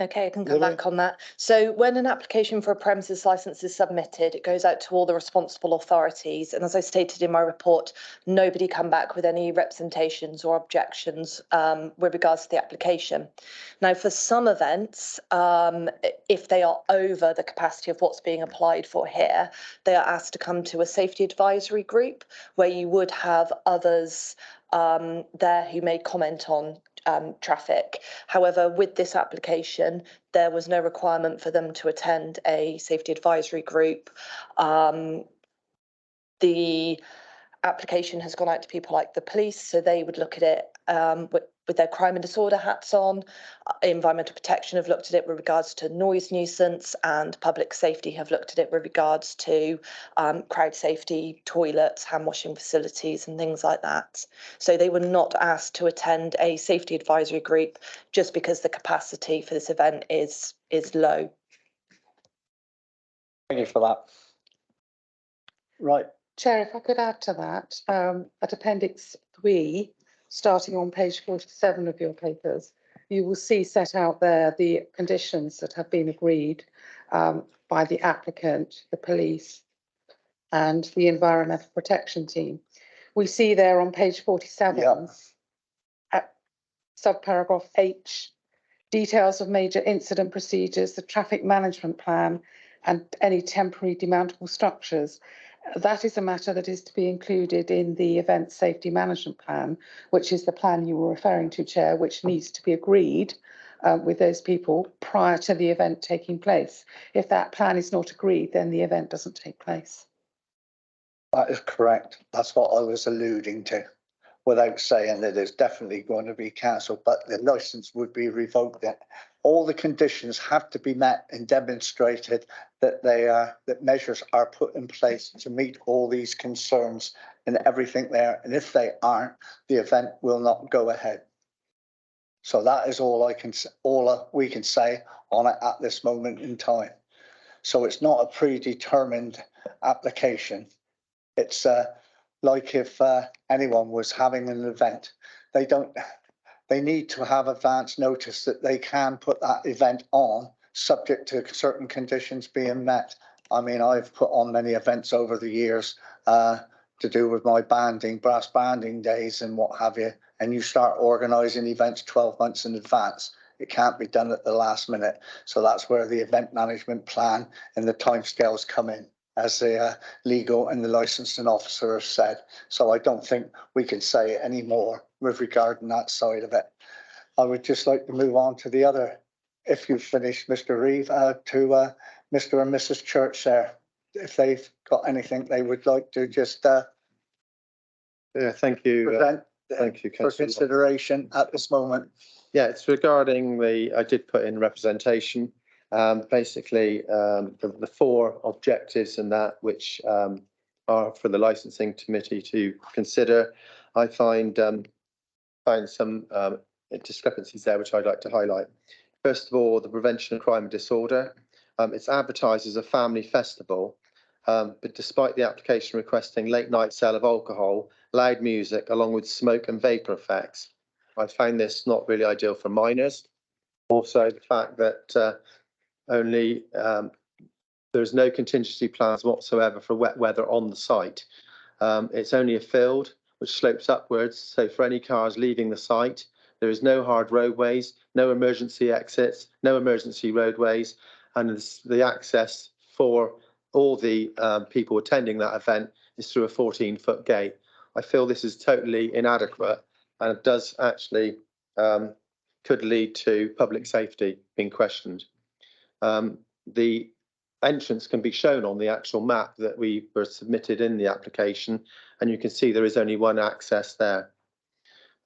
Okay, I can come Lily? back on that. So when an application for a premises licence is submitted, it goes out to all the responsible authorities. And as I stated in my report, nobody come back with any representations or objections with regards to the application. Now, for some events, if they are over the capacity of what's being applied for here, they are asked to come to a safety advisory group where you would have others there who may comment on traffic. However, with this application, there was no requirement for them to attend a safety advisory group. The application has gone out to people like the police, so they would look at it with their crime and disorder hats on. Environmental Protection have looked at it with regards to noise nuisance, and Public Safety have looked at it with regards to crowd safety, toilets, hand washing facilities and things like that. So they were not asked to attend a safety advisory group just because the capacity for this event is low. Thank you for that. Right. Chair, if I could add to that, at Appendix 3, starting on page 47 of your papers, you will see set out there the conditions that have been agreed by the applicant, the police, and the Environmental Protection team. We see there on page 47, at subparagraph H, details of major incident procedures, the traffic management plan, and any temporary demountable structures. That is a matter that is to be included in the event safety management plan, which is the plan you were referring to, Chair, which needs to be agreed with those people prior to the event taking place. If that plan is not agreed, then the event doesn't take place. That is correct. That's what I was alluding to, without saying that it's definitely going to be cancelled, but the licence would be revoked. All the conditions have to be met and demonstrated that that measures are put in place to meet all these concerns and everything there. And if they aren't, the event will not go ahead. So that is all we can say on it at this moment in time. So it's not a predetermined application. It's like if anyone was having an event, they need to have advance notice that they can put that event on subject to certain conditions being met. I mean, I've put on many events over the years to do with my banding, brass banding days and what have you. And you start organising events 12 months in advance. It can't be done at the last minute. So that's where the event management plan and the timescales come in, as the legal and the licensing officer have said. So I don't think we can say any more with regard to that side of it. I would just like to move on to the other, if you've finished, Mr. Reeve, to Mr. and Mrs. Church there, if they've got anything they would like to just Yeah, thank you. present Thank you, for Councillor. consideration at this moment. Yeah, it's regarding I did put in representation. Basically, the four objectives and that which are for the licensing committee to consider. I find some discrepancies there which I'd like to highlight. First of all, the prevention of crime and disorder. It's advertised as a family festival, but despite the application requesting late night sale of alcohol, loud music, along with smoke and vapour effects, I found this not really ideal for minors. Also, the fact that there's no contingency plans whatsoever for wet weather on the site. It's only a field which slopes upwards, so for any cars leaving the site, there is no hard roadways, no emergency exits, no emergency roadways, and the access for all the people attending that event is through a 14-foot gate. I feel this is totally inadequate, and it does actually could lead to public safety being questioned. The entrance can be shown on the actual map that we were submitted in the application, and you can see there is only one access there.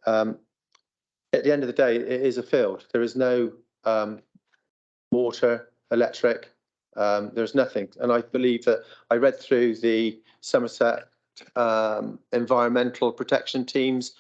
At the end of the day, it is a field. There is no water, electric, there's nothing. And I believe that I read through the Somerset Environmental Protection Team's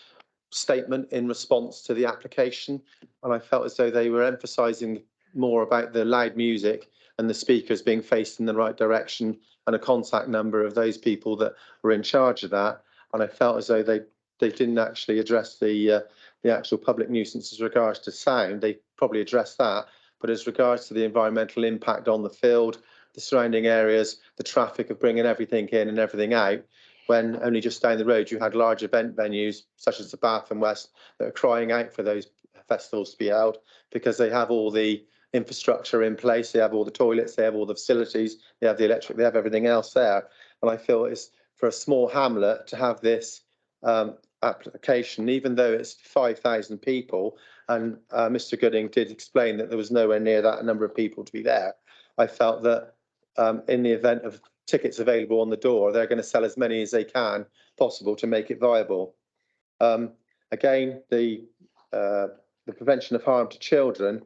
statement in response to the application, and I felt as though they were emphasising more about the loud music and the speakers being faced in the right direction and a contact number of those people that were in charge of that. And I felt as though they didn't actually address the actual public nuisance as regards to sound. They probably addressed that, but as regards to the environmental impact on the field, the surrounding areas, the traffic of bringing everything in and everything out, when only just down the road you had large event venues such as the Bath and West that are crying out for those festivals to be held, because they have all the infrastructure in place, they have all the toilets, they have all the facilities, they have the electric, they have everything else there. And I feel it's for a small hamlet to have this application, even though it's 5,000 people, and Mr. Gooding did explain that there was nowhere near that number of people to be there. I felt that in the event of tickets available on the door, they're going to sell as many as they can possible to make it viable. Again, the prevention of harm to children,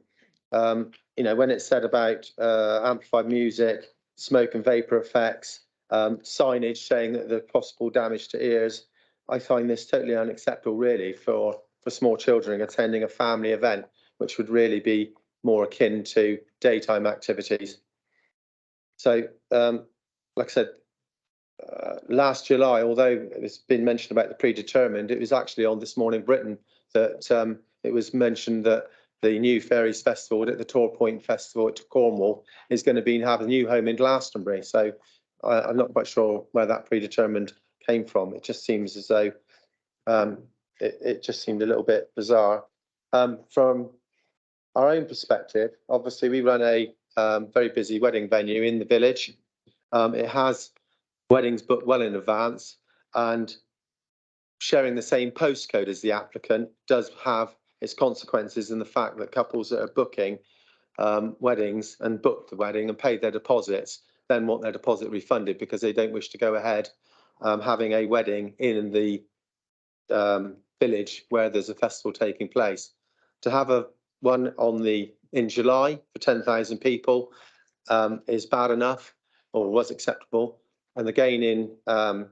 you know, when it's said about amplified music, smoke and vapor effects, signage saying that there's possible damage to ears, I find this totally unacceptable, really, for small children attending a family event, which would really be more akin to daytime activities. So, like I said, last July, although it's been mentioned about the predetermined, it was actually on This Morning Britain that it was mentioned that the new Fairies Festival at the Tor Point Festival at Cornwall is going to have a new home in Glastonbury. So I'm not quite sure where that predetermined came from. It just seems as though it just seemed a little bit bizarre. From our own perspective, obviously we run a very busy wedding venue in the village. It has weddings booked well in advance, and sharing the same postcode as the applicant does have its consequences in the fact that couples that are booking weddings and booked the wedding and paid their deposits then want their deposit refunded because they don't wish to go ahead having a wedding in the village where there's a festival taking place. To have one in July for 10,000 people is bad enough, or was acceptable, and again in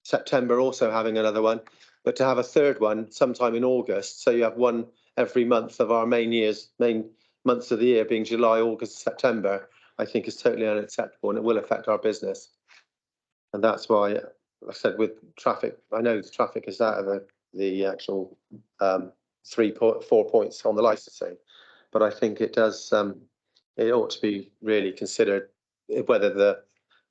September also having another one, but to have a third one sometime in August, so you have one every month of our main months of the year being July, August, September, I think is totally unacceptable, and it will affect our business. And that's why, like I said, with traffic, I know the traffic is out of the actual 4 points on the licensing, but I think it does, it ought to be really considered whether the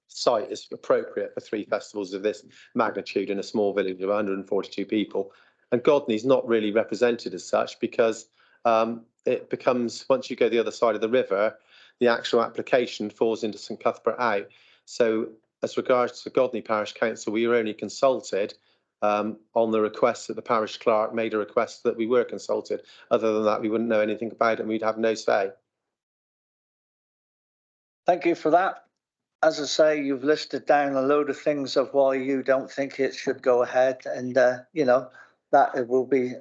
site is appropriate for 3 festivals of this magnitude in a small village of 142 people. And Godney's not really represented as such, because it becomes, once you go the other side of the river, the actual application falls into St Cuthbert out. So as regards to Godney Parish Council, we were only consulted on the request that the parish clerk made a request that we were consulted. Other than that, we wouldn't know anything about it and we'd have no say. Thank you for that. As I say, you've listed down a load of things of why you don't think it should go ahead, and you know, that it will be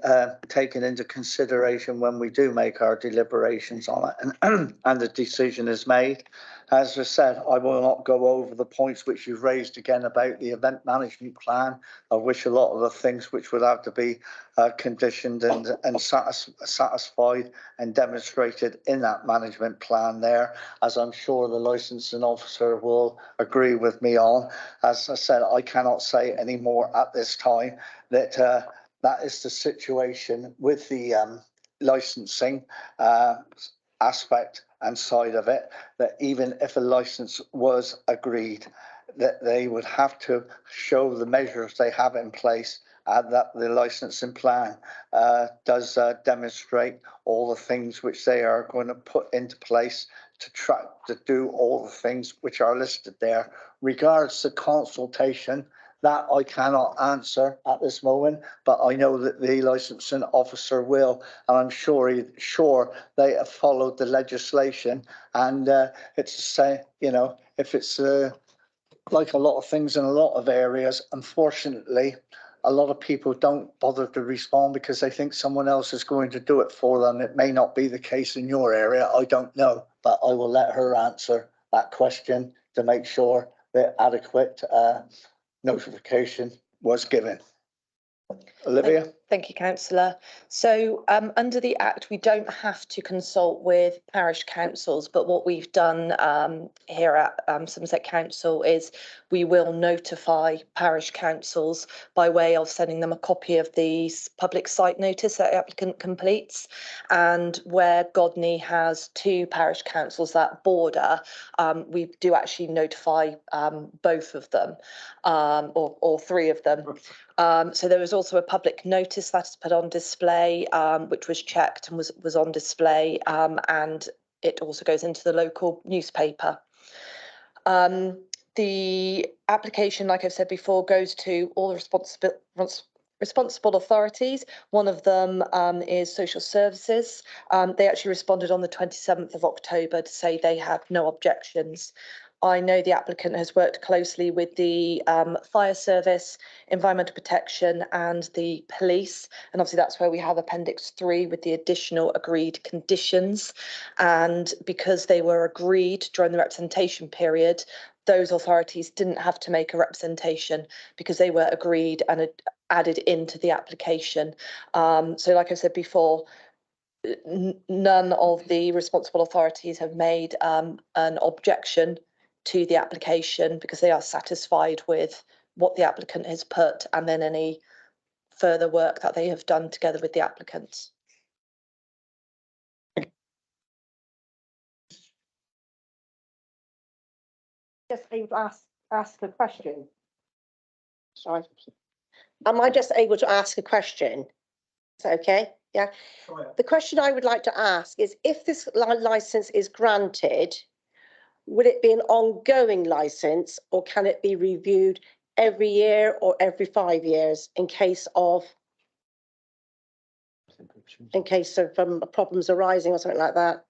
taken into consideration when we do make our deliberations on it and the decision is made. As I said, I will not go over the points which you've raised again about the event management plan, of which a lot of the things which would have to be conditioned and satisfied and demonstrated in that management plan there, as I'm sure the licensing officer will agree with me on. As I said, I cannot say any more at this time that that is the situation with the licensing aspect and side of it, that even if a license was agreed, that they would have to show the measures they have in place and that the licensing plan does demonstrate all the things which they are going to put into place to try to do all the things which are listed there. Regards to consultation, that I cannot answer at this moment, but I know that the licensing officer will, and I'm sure they have followed the legislation. And it's the same, you know, if it's like a lot of things in a lot of areas, unfortunately, a lot of people don't bother to respond because they think someone else is going to do it for them. It may not be the case in your area, I don't know, but I will let her answer that question to make sure that adequate notification was given. Olivia? Thank you, councillor. So under the Act, we don't have to consult with parish councils, but what we've done here at Somerset Council is we will notify parish councils by way of sending them a copy of the public site notice that the applicant completes. And where Godney has 2 parish councils that border, we do actually notify both of them, or 3 of them. So there was also a public notice that is put on display, which was checked and was on display, and it also goes into the local newspaper. The application, like I've said before, goes to all the responsible authorities. One of them is social services. They actually responded on the 27th of October to say they have no objections. I know the applicant has worked closely with the fire service, environmental protection and the police. And obviously that's where we have Appendix 3 with the additional agreed conditions. And because they were agreed during the representation period, those authorities didn't have to make a representation because they were agreed and added into the application. So like I said before, none of the responsible authorities have made an objection to the application because they are satisfied with what the applicant has put and then any further work that they have done together with the applicants. Just able to ask a question. Sorry. Am I just able to ask a question? Is that okay? Yeah. The question I would like to ask is if this license is granted, would it be an ongoing license or can it be reviewed every year or every 5 years in case of problems arising or something like that?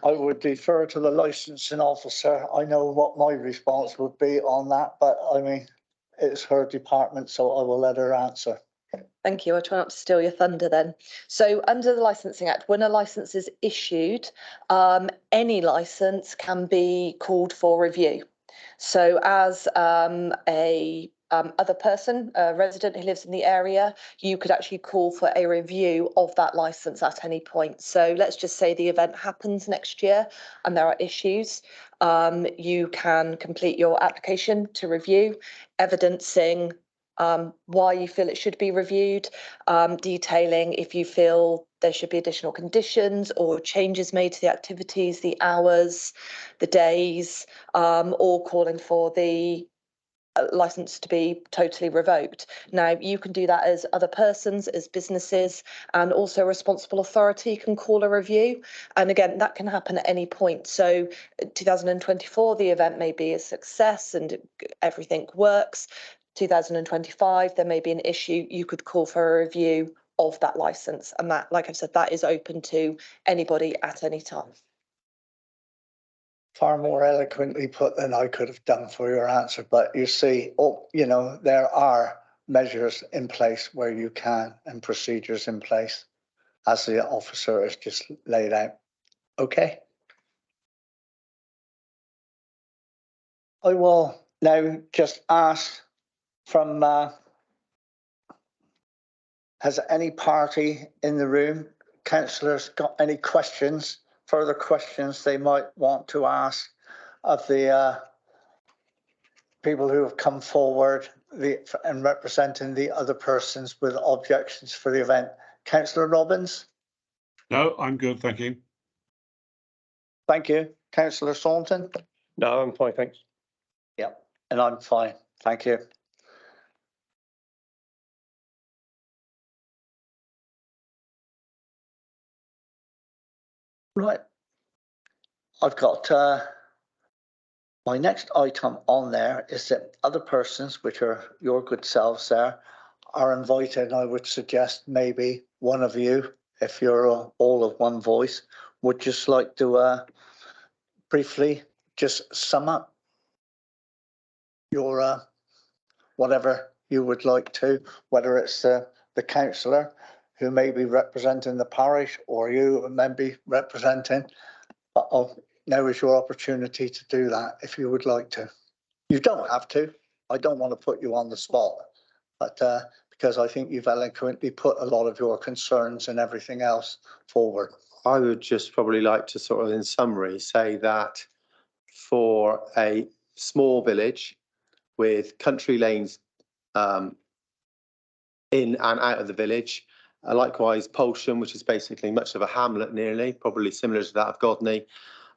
I would defer to the licensing officer. I know what my response would be on that, but I mean, it's her department, so I will let her answer. Thank you. I'll try not to steal your thunder then. So under the Licensing Act, when a licence is issued, any licence can be called for review. So as other person, a resident who lives in the area, you could actually call for a review of that licence at any point. So let's just say the event happens next year and there are issues. You can complete your application to review, evidencing why you feel it should be reviewed, detailing if you feel there should be additional conditions or changes made to the activities, the hours, the days, or calling for the license to be totally revoked. Now, you can do that as other persons, as businesses, and also a responsible authority can call a review. And again, that can happen at any point. So 2024, the event may be a success and everything works. 2025, there may be an issue, you could call for a review of that license. And that, like I've said, that is open to anybody at any time. Far more eloquently put than I could have done for your answer, but you see, you know, there are measures in place where you can and procedures in place as the officer has just laid out. Okay. I will now just ask from has any party in the room, councillors, got any questions, further questions they might want to ask of the people who have come forward and representing the other persons with objections for the event? Councillor Robbins? No, I'm good, thank you. Thank you. Councillor Saunton? No, I'm fine, thanks. Yep, and I'm fine. Thank you. Right. I've got my next item on there is that other persons, which are your good selves there, are invited. I would suggest maybe one of you, if you're all of one voice, would just like to briefly just sum up your whatever you would like to, whether it's the councillor who may be representing the parish or you may be representing. Now is your opportunity to do that if you would like to. You don't have to. I don't want to put you on the spot, but because I think you've eloquently put a lot of your concerns and everything else forward. I would just probably like to sort of, in summary, say that for a small village with country lanes in and out of the village, likewise Polsham, which is basically much of a hamlet nearly, probably similar to that of Godney,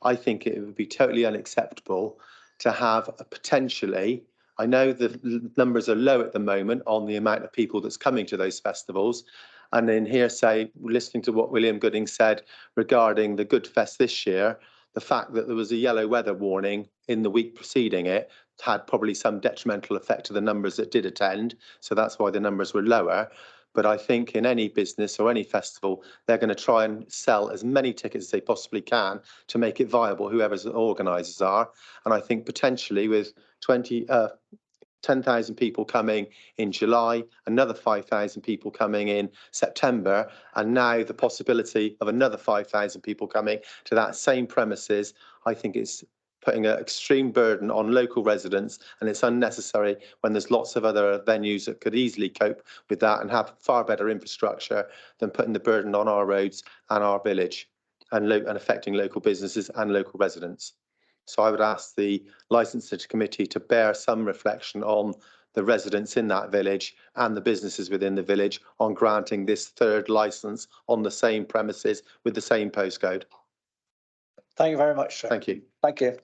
I think it would be totally unacceptable to have a potentially, I know the numbers are low at the moment on the amount of people that's coming to those festivals. And in here, say, listening to what William Gooding said regarding the Good Fest this year, the fact that there was a yellow weather warning in the week preceding it had probably some detrimental effect to the numbers that did attend. So that's why the numbers were lower. But I think in any business or any festival, they're going to try and sell as many tickets as they possibly can to make it viable, whoever the organisers are. And I think potentially with 10,000 people coming in July, another 5,000 people coming in September, and now the possibility of another 5,000 people coming to that same premises, I think it's putting an extreme burden on local residents, and it's unnecessary when there's lots of other venues that could easily cope with that and have far better infrastructure than putting the burden on our roads and our village and affecting local businesses and local residents. So I would ask the licensing committee to bear some reflection on the residents in that village and the businesses within the village on granting this third licence on the same premises with the same postcode. Thank you very much, sir. Thank you. Thank you.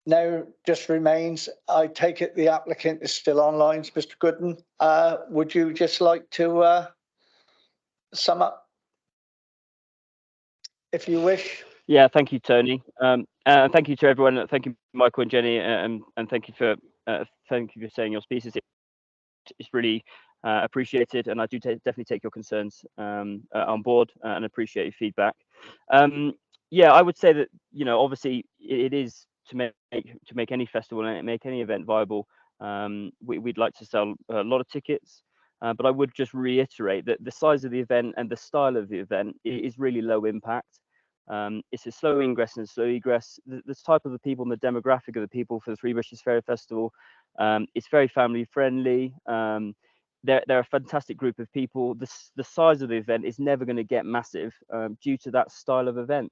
Now just remains, I take it the applicant is still online, Mr. Gooden. Would you just like to sum up, if you wish? Yeah, thank you, Tony. Thank you to everyone. Thank you, Michael and Jenny, and thank you for saying your pieces. It's really appreciated, and I do definitely take your concerns on board and appreciate your feedback. Yeah, I would say that, you know, obviously it is to make any festival and make any event viable. We'd like to sell a lot of tickets, but I would just reiterate that the size of the event and the style of the event is really low impact. It's a slow ingress and a slow egress. The type of the people and the demographic of the people for the Three Wishes Fairy Festival, it's very family friendly. They're a fantastic group of people. The size of the event is never going to get massive due to that style of event.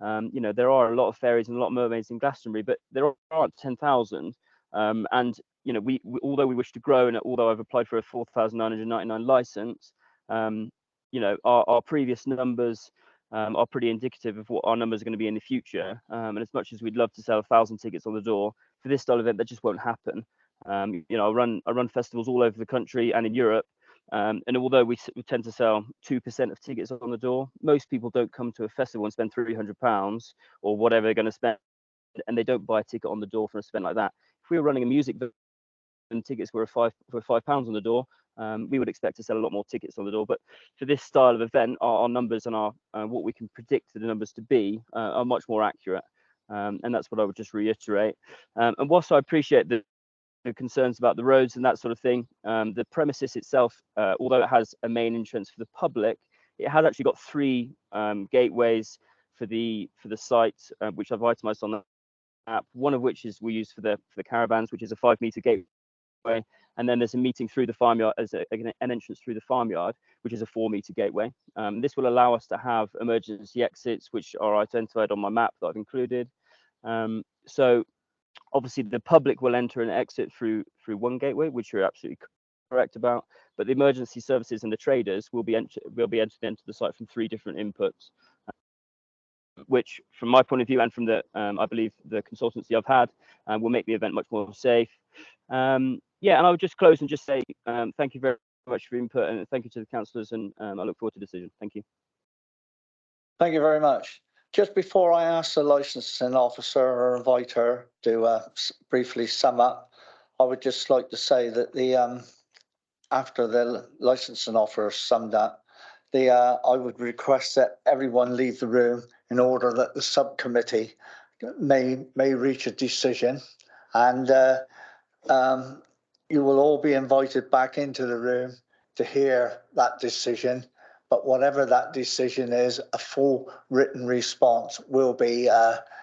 You know, there are a lot of fairies and a lot of mermaids in Glastonbury, but there aren't 10,000. And you know, we although we wish to grow, and although I've applied for a 4,999 license, you know, our previous numbers are pretty indicative of what our numbers are going to be in the future. And as much as we'd love to sell 1,000 tickets on the door for this style of event, that just won't happen. You know, I run festivals all over the country and in Europe. And although we tend to sell 2% of tickets on the door, most people don't come to a festival and spend £300 or whatever they're going to spend, and they don't buy a ticket on the door for a spend like that. If we were running a music and tickets were £5 on the door, we would expect to sell a lot more tickets on the door. But for this style of event, our numbers and our what we can predict for the numbers to be are much more accurate. And that's what I would just reiterate. And whilst I appreciate the concerns about the roads and that sort of thing, the premises itself, although it has a main entrance for the public, it has actually got 3 gateways for the site, which I've itemized on the map. One of which is we use for the caravans, which is a 5-meter gateway, and then there's a meeting through the farmyard as an entrance through the farmyard, which is a 4-meter gateway. This will allow us to have emergency exits, which are identified on my map that I've included. So obviously the public will enter and exit through one gateway, which you're absolutely correct about, but the emergency services and the traders will be entered into the site from 3 different inputs, which from my point of view and from the I believe the consultancy I've had, will make the event much more safe. Yeah, and I would just close and just say thank you very much for your input, and thank you to the councillors, and I look forward to the decision. Thank you. Thank you very much. Just before I ask the licensing officer or inviter to briefly sum up, I would just like to say that the after the licensing officer summed up, I would request that everyone leave the room in order that the subcommittee may reach a decision, and you will all be invited back into the room to hear that decision. But whatever that decision is, a full written response will be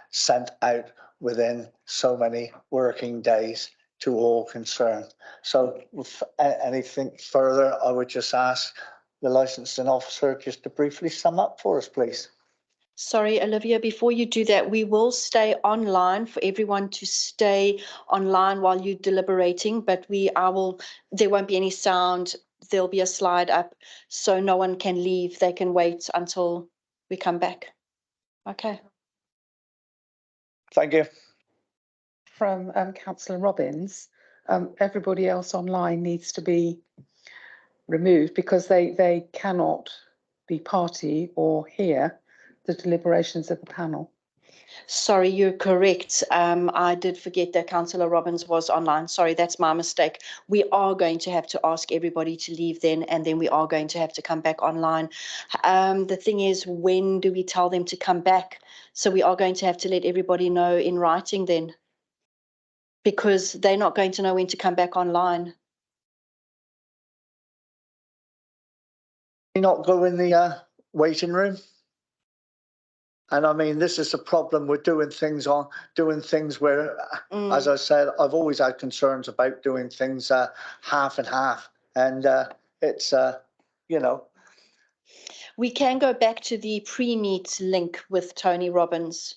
sent out within so many working days to all concerned. So with anything further, I would just ask the licensing officer just to briefly sum up for us, please. Sorry, Olivia, before you do that, we will stay online for everyone to stay online while you're deliberating, but there won't be any sound. There'll be a slide up, so no one can leave. They can wait until we come back. Okay. Thank you. From Councillor Robbins, everybody else online needs to be removed because they cannot be party or hear the deliberations of the panel. Sorry, you're correct. I did forget that Councillor Robbins was online. Sorry, that's my mistake. We are going to have to ask everybody to leave then, and then we are going to have to come back online. The thing is, when do we tell them to come back? So we are going to have to let everybody know in writing then, because they're not going to know when to come back online. Not go in the waiting room. And I mean, this is a problem with doing things where, as I said, I've always had concerns about doing things half and half. And it's, you know. We can go back to the pre-meet link with Tony Robbins.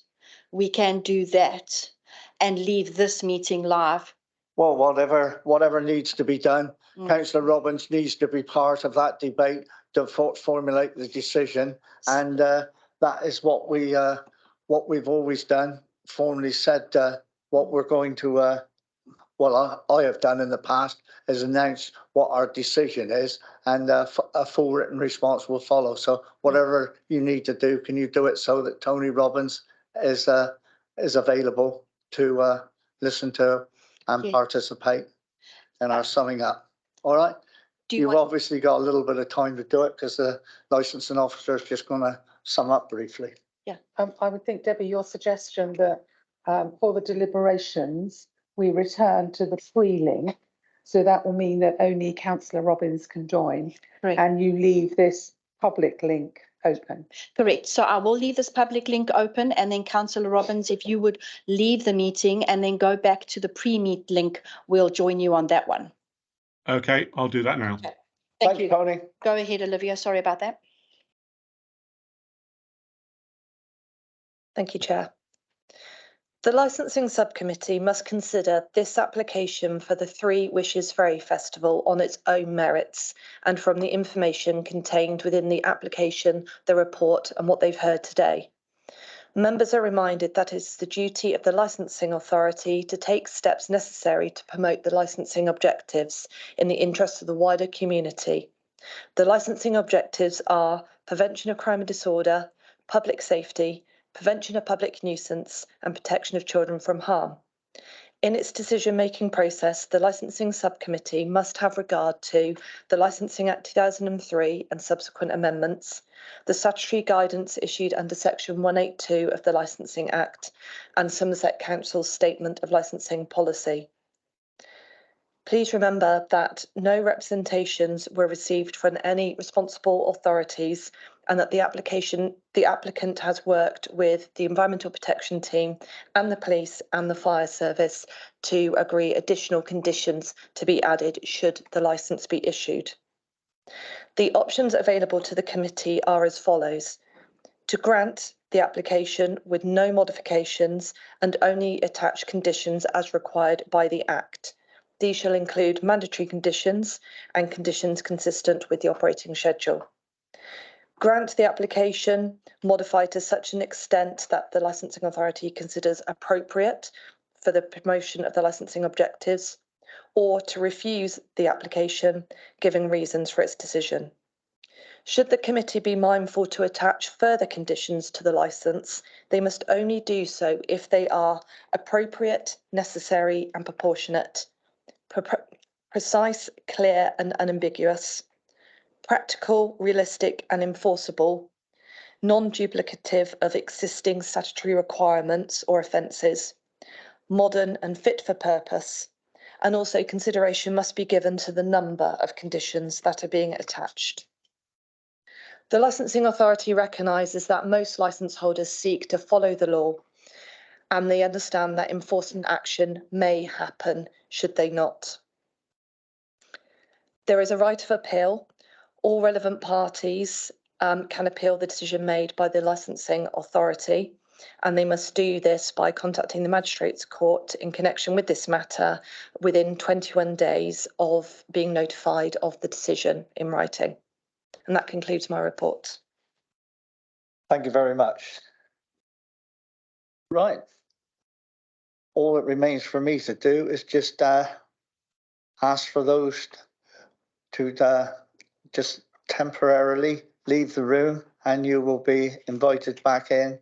We can do that and leave this meeting live. Well, whatever needs to be done. Councillor Robbins needs to be part of that debate to formulate the decision. And that is what we've always done, formally said what we're going to, well, I have done in the past, is announce what our decision is, and a full written response will follow. So whatever you need to do, can you do it so that Tony Robbins is available to listen to and participate in our summing up? All right. You've obviously got a little bit of time to do it because the licensing officer is just going to sum up briefly. Yeah. I would think, Debbie, your suggestion that for the deliberations, we return to the free link. So that will mean that only Councillor Robbins can join. Right. And you leave this public link open. Correct. So I will leave this public link open, and then Councillor Robbins, if you would leave the meeting and then go back to the pre-meet link, we'll join you on that one. Okay, I'll do that now. Okay. Thank you, Tony. Go ahead, Olivia. Sorry about that. Thank you, Chair. The Licensing Subcommittee must consider this application for the Three Wishes Ferry Festival on its own merits and from the information contained within the application, the report, and what they've heard today. Members are reminded that it's the duty of the licensing authority to take steps necessary to promote the licensing objectives in the interest of the wider community. The licensing objectives are prevention of crime and disorder, public safety, prevention of public nuisance, and protection of children from harm. In its decision-making process, the Licensing Subcommittee must have regard to the Licensing Act 2003 and subsequent amendments, the statutory guidance issued under Section 182 of the Licensing Act, and Somerset Council's Statement of Licensing Policy. Please remember that no representations were received from any responsible authorities, and that the applicant has worked with the Environmental Protection Team and the police and the fire service to agree additional conditions to be added should the licence be issued. The options available to the committee are as follows: to grant the application with no modifications and only attach conditions as required by the Act. These shall include mandatory conditions and conditions consistent with the operating schedule. Grant the application, modify to such an extent that the licensing authority considers appropriate for the promotion of the licensing objectives, or to refuse the application, giving reasons for its decision. Should the committee be mindful to attach further conditions to the licence, they must only do so if they are appropriate, necessary and proportionate, precise, clear and unambiguous, practical, realistic and enforceable, non-duplicative of existing statutory requirements or offences, modern and fit for purpose, and also consideration must be given to the number of conditions that are being attached. The licensing authority recognises that most licence holders seek to follow the law, and they understand that enforcement action may happen should they not. There is a right of appeal. All relevant parties can appeal the decision made by the licensing authority, and they must do this by contacting the Magistrates Court in connection with this matter within 21 days of being notified of the decision in writing. And that concludes my report. Thank you very much. Right. All that remains for me to do is just ask for those to just temporarily leave the room, and you will be invited back in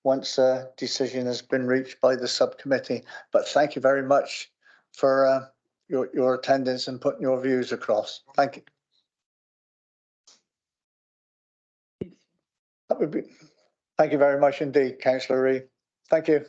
once a decision has been reached by the subcommittee. But thank you very much for your attendance and putting your views across. Thank you. That would be. Thank you very much indeed, Councillor Reid. Thank you.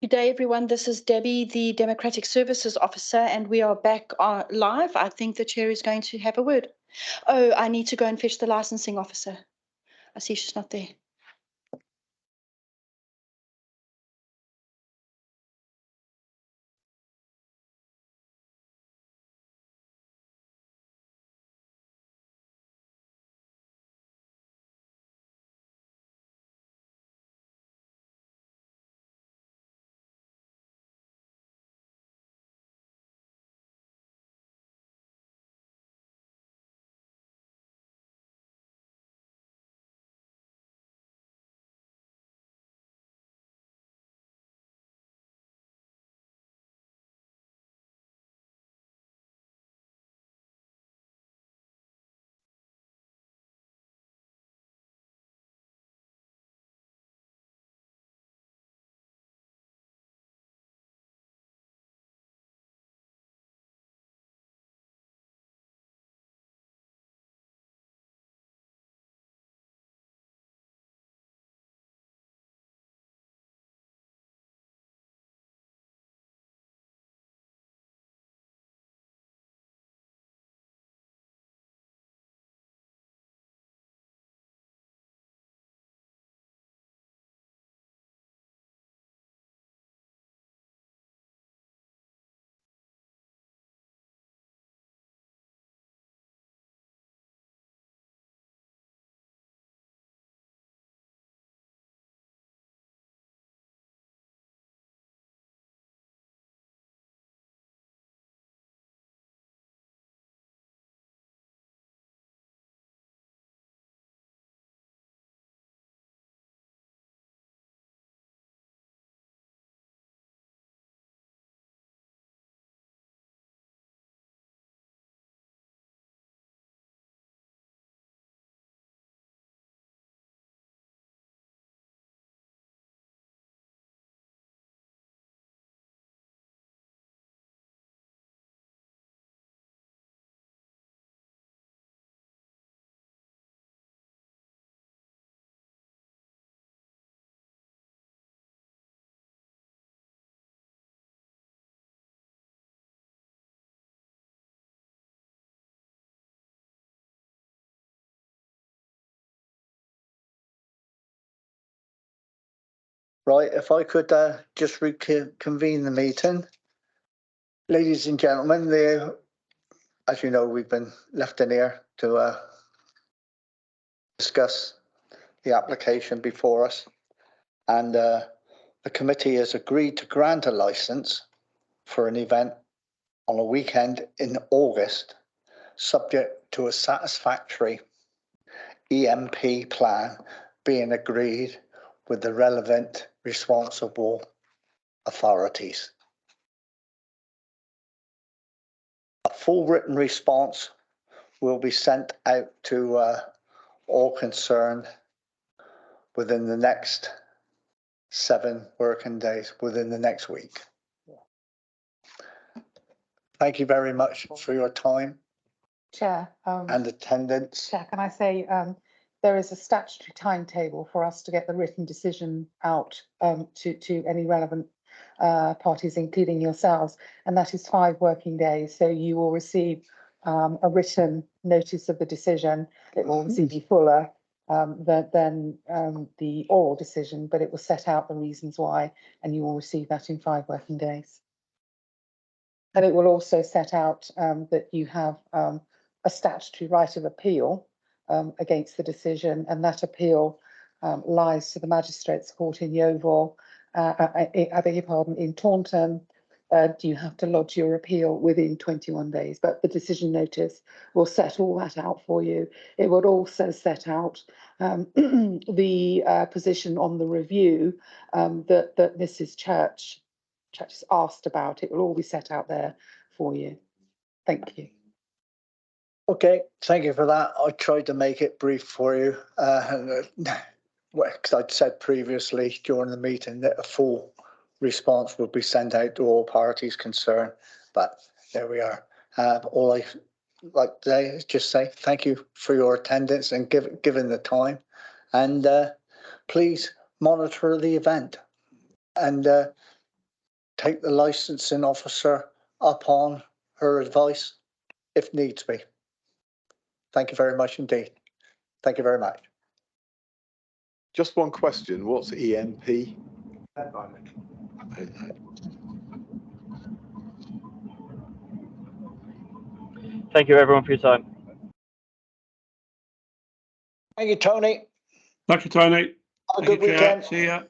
Good day, everyone. This is Debbie, the Democratic Services Officer, and we are back live. I think the chair is going to have a word. Oh, I need to go and fetch the licensing officer. I see she's not there. Right, if I could just reconvene the meeting. Ladies and gentlemen, as you know, we've been left in here to discuss the application before us. And the committee has agreed to grant a license for an event on a weekend in August, subject to a satisfactory EMP plan being agreed with the relevant responsible authorities. A full written response will be sent out to all concerned within the next 7 working days, within the next week. Thank you very much for your time Chair, and attendance. Chair, can I say, there is a statutory timetable for us to get the written decision out to any relevant parties, including yourselves, and that is 5 working days. So you will receive a written notice of the decision. It will obviously be fuller than the oral decision, but it will set out the reasons why, and you will receive that in 5 working days. And it will also set out that you have a statutory right of appeal against the decision, and that appeal lies to the Magistrates Court in Yeovil, I beg your pardon, in Taunton. You have to lodge your appeal within 21 days, but the decision notice will set all that out for you. It would also set out the position on the review that Mrs. Church has asked about. It will all be set out there for you. Thank you. Okay, thank you for that. I tried to make it brief for you. Because I'd said previously during the meeting that a full response will be sent out to all parties concerned, but there we are. All I like today is just say thank you for your attendance and given the time, and please monitor the event. And take the licensing officer up on her advice if needs be. Thank you very much indeed. Thank you very much. Just one question, what's EMP? Thank you everyone for your time. Thank you, Tony. Thank you, Tony. Have a Thank good you, Chair. weekend. See ya.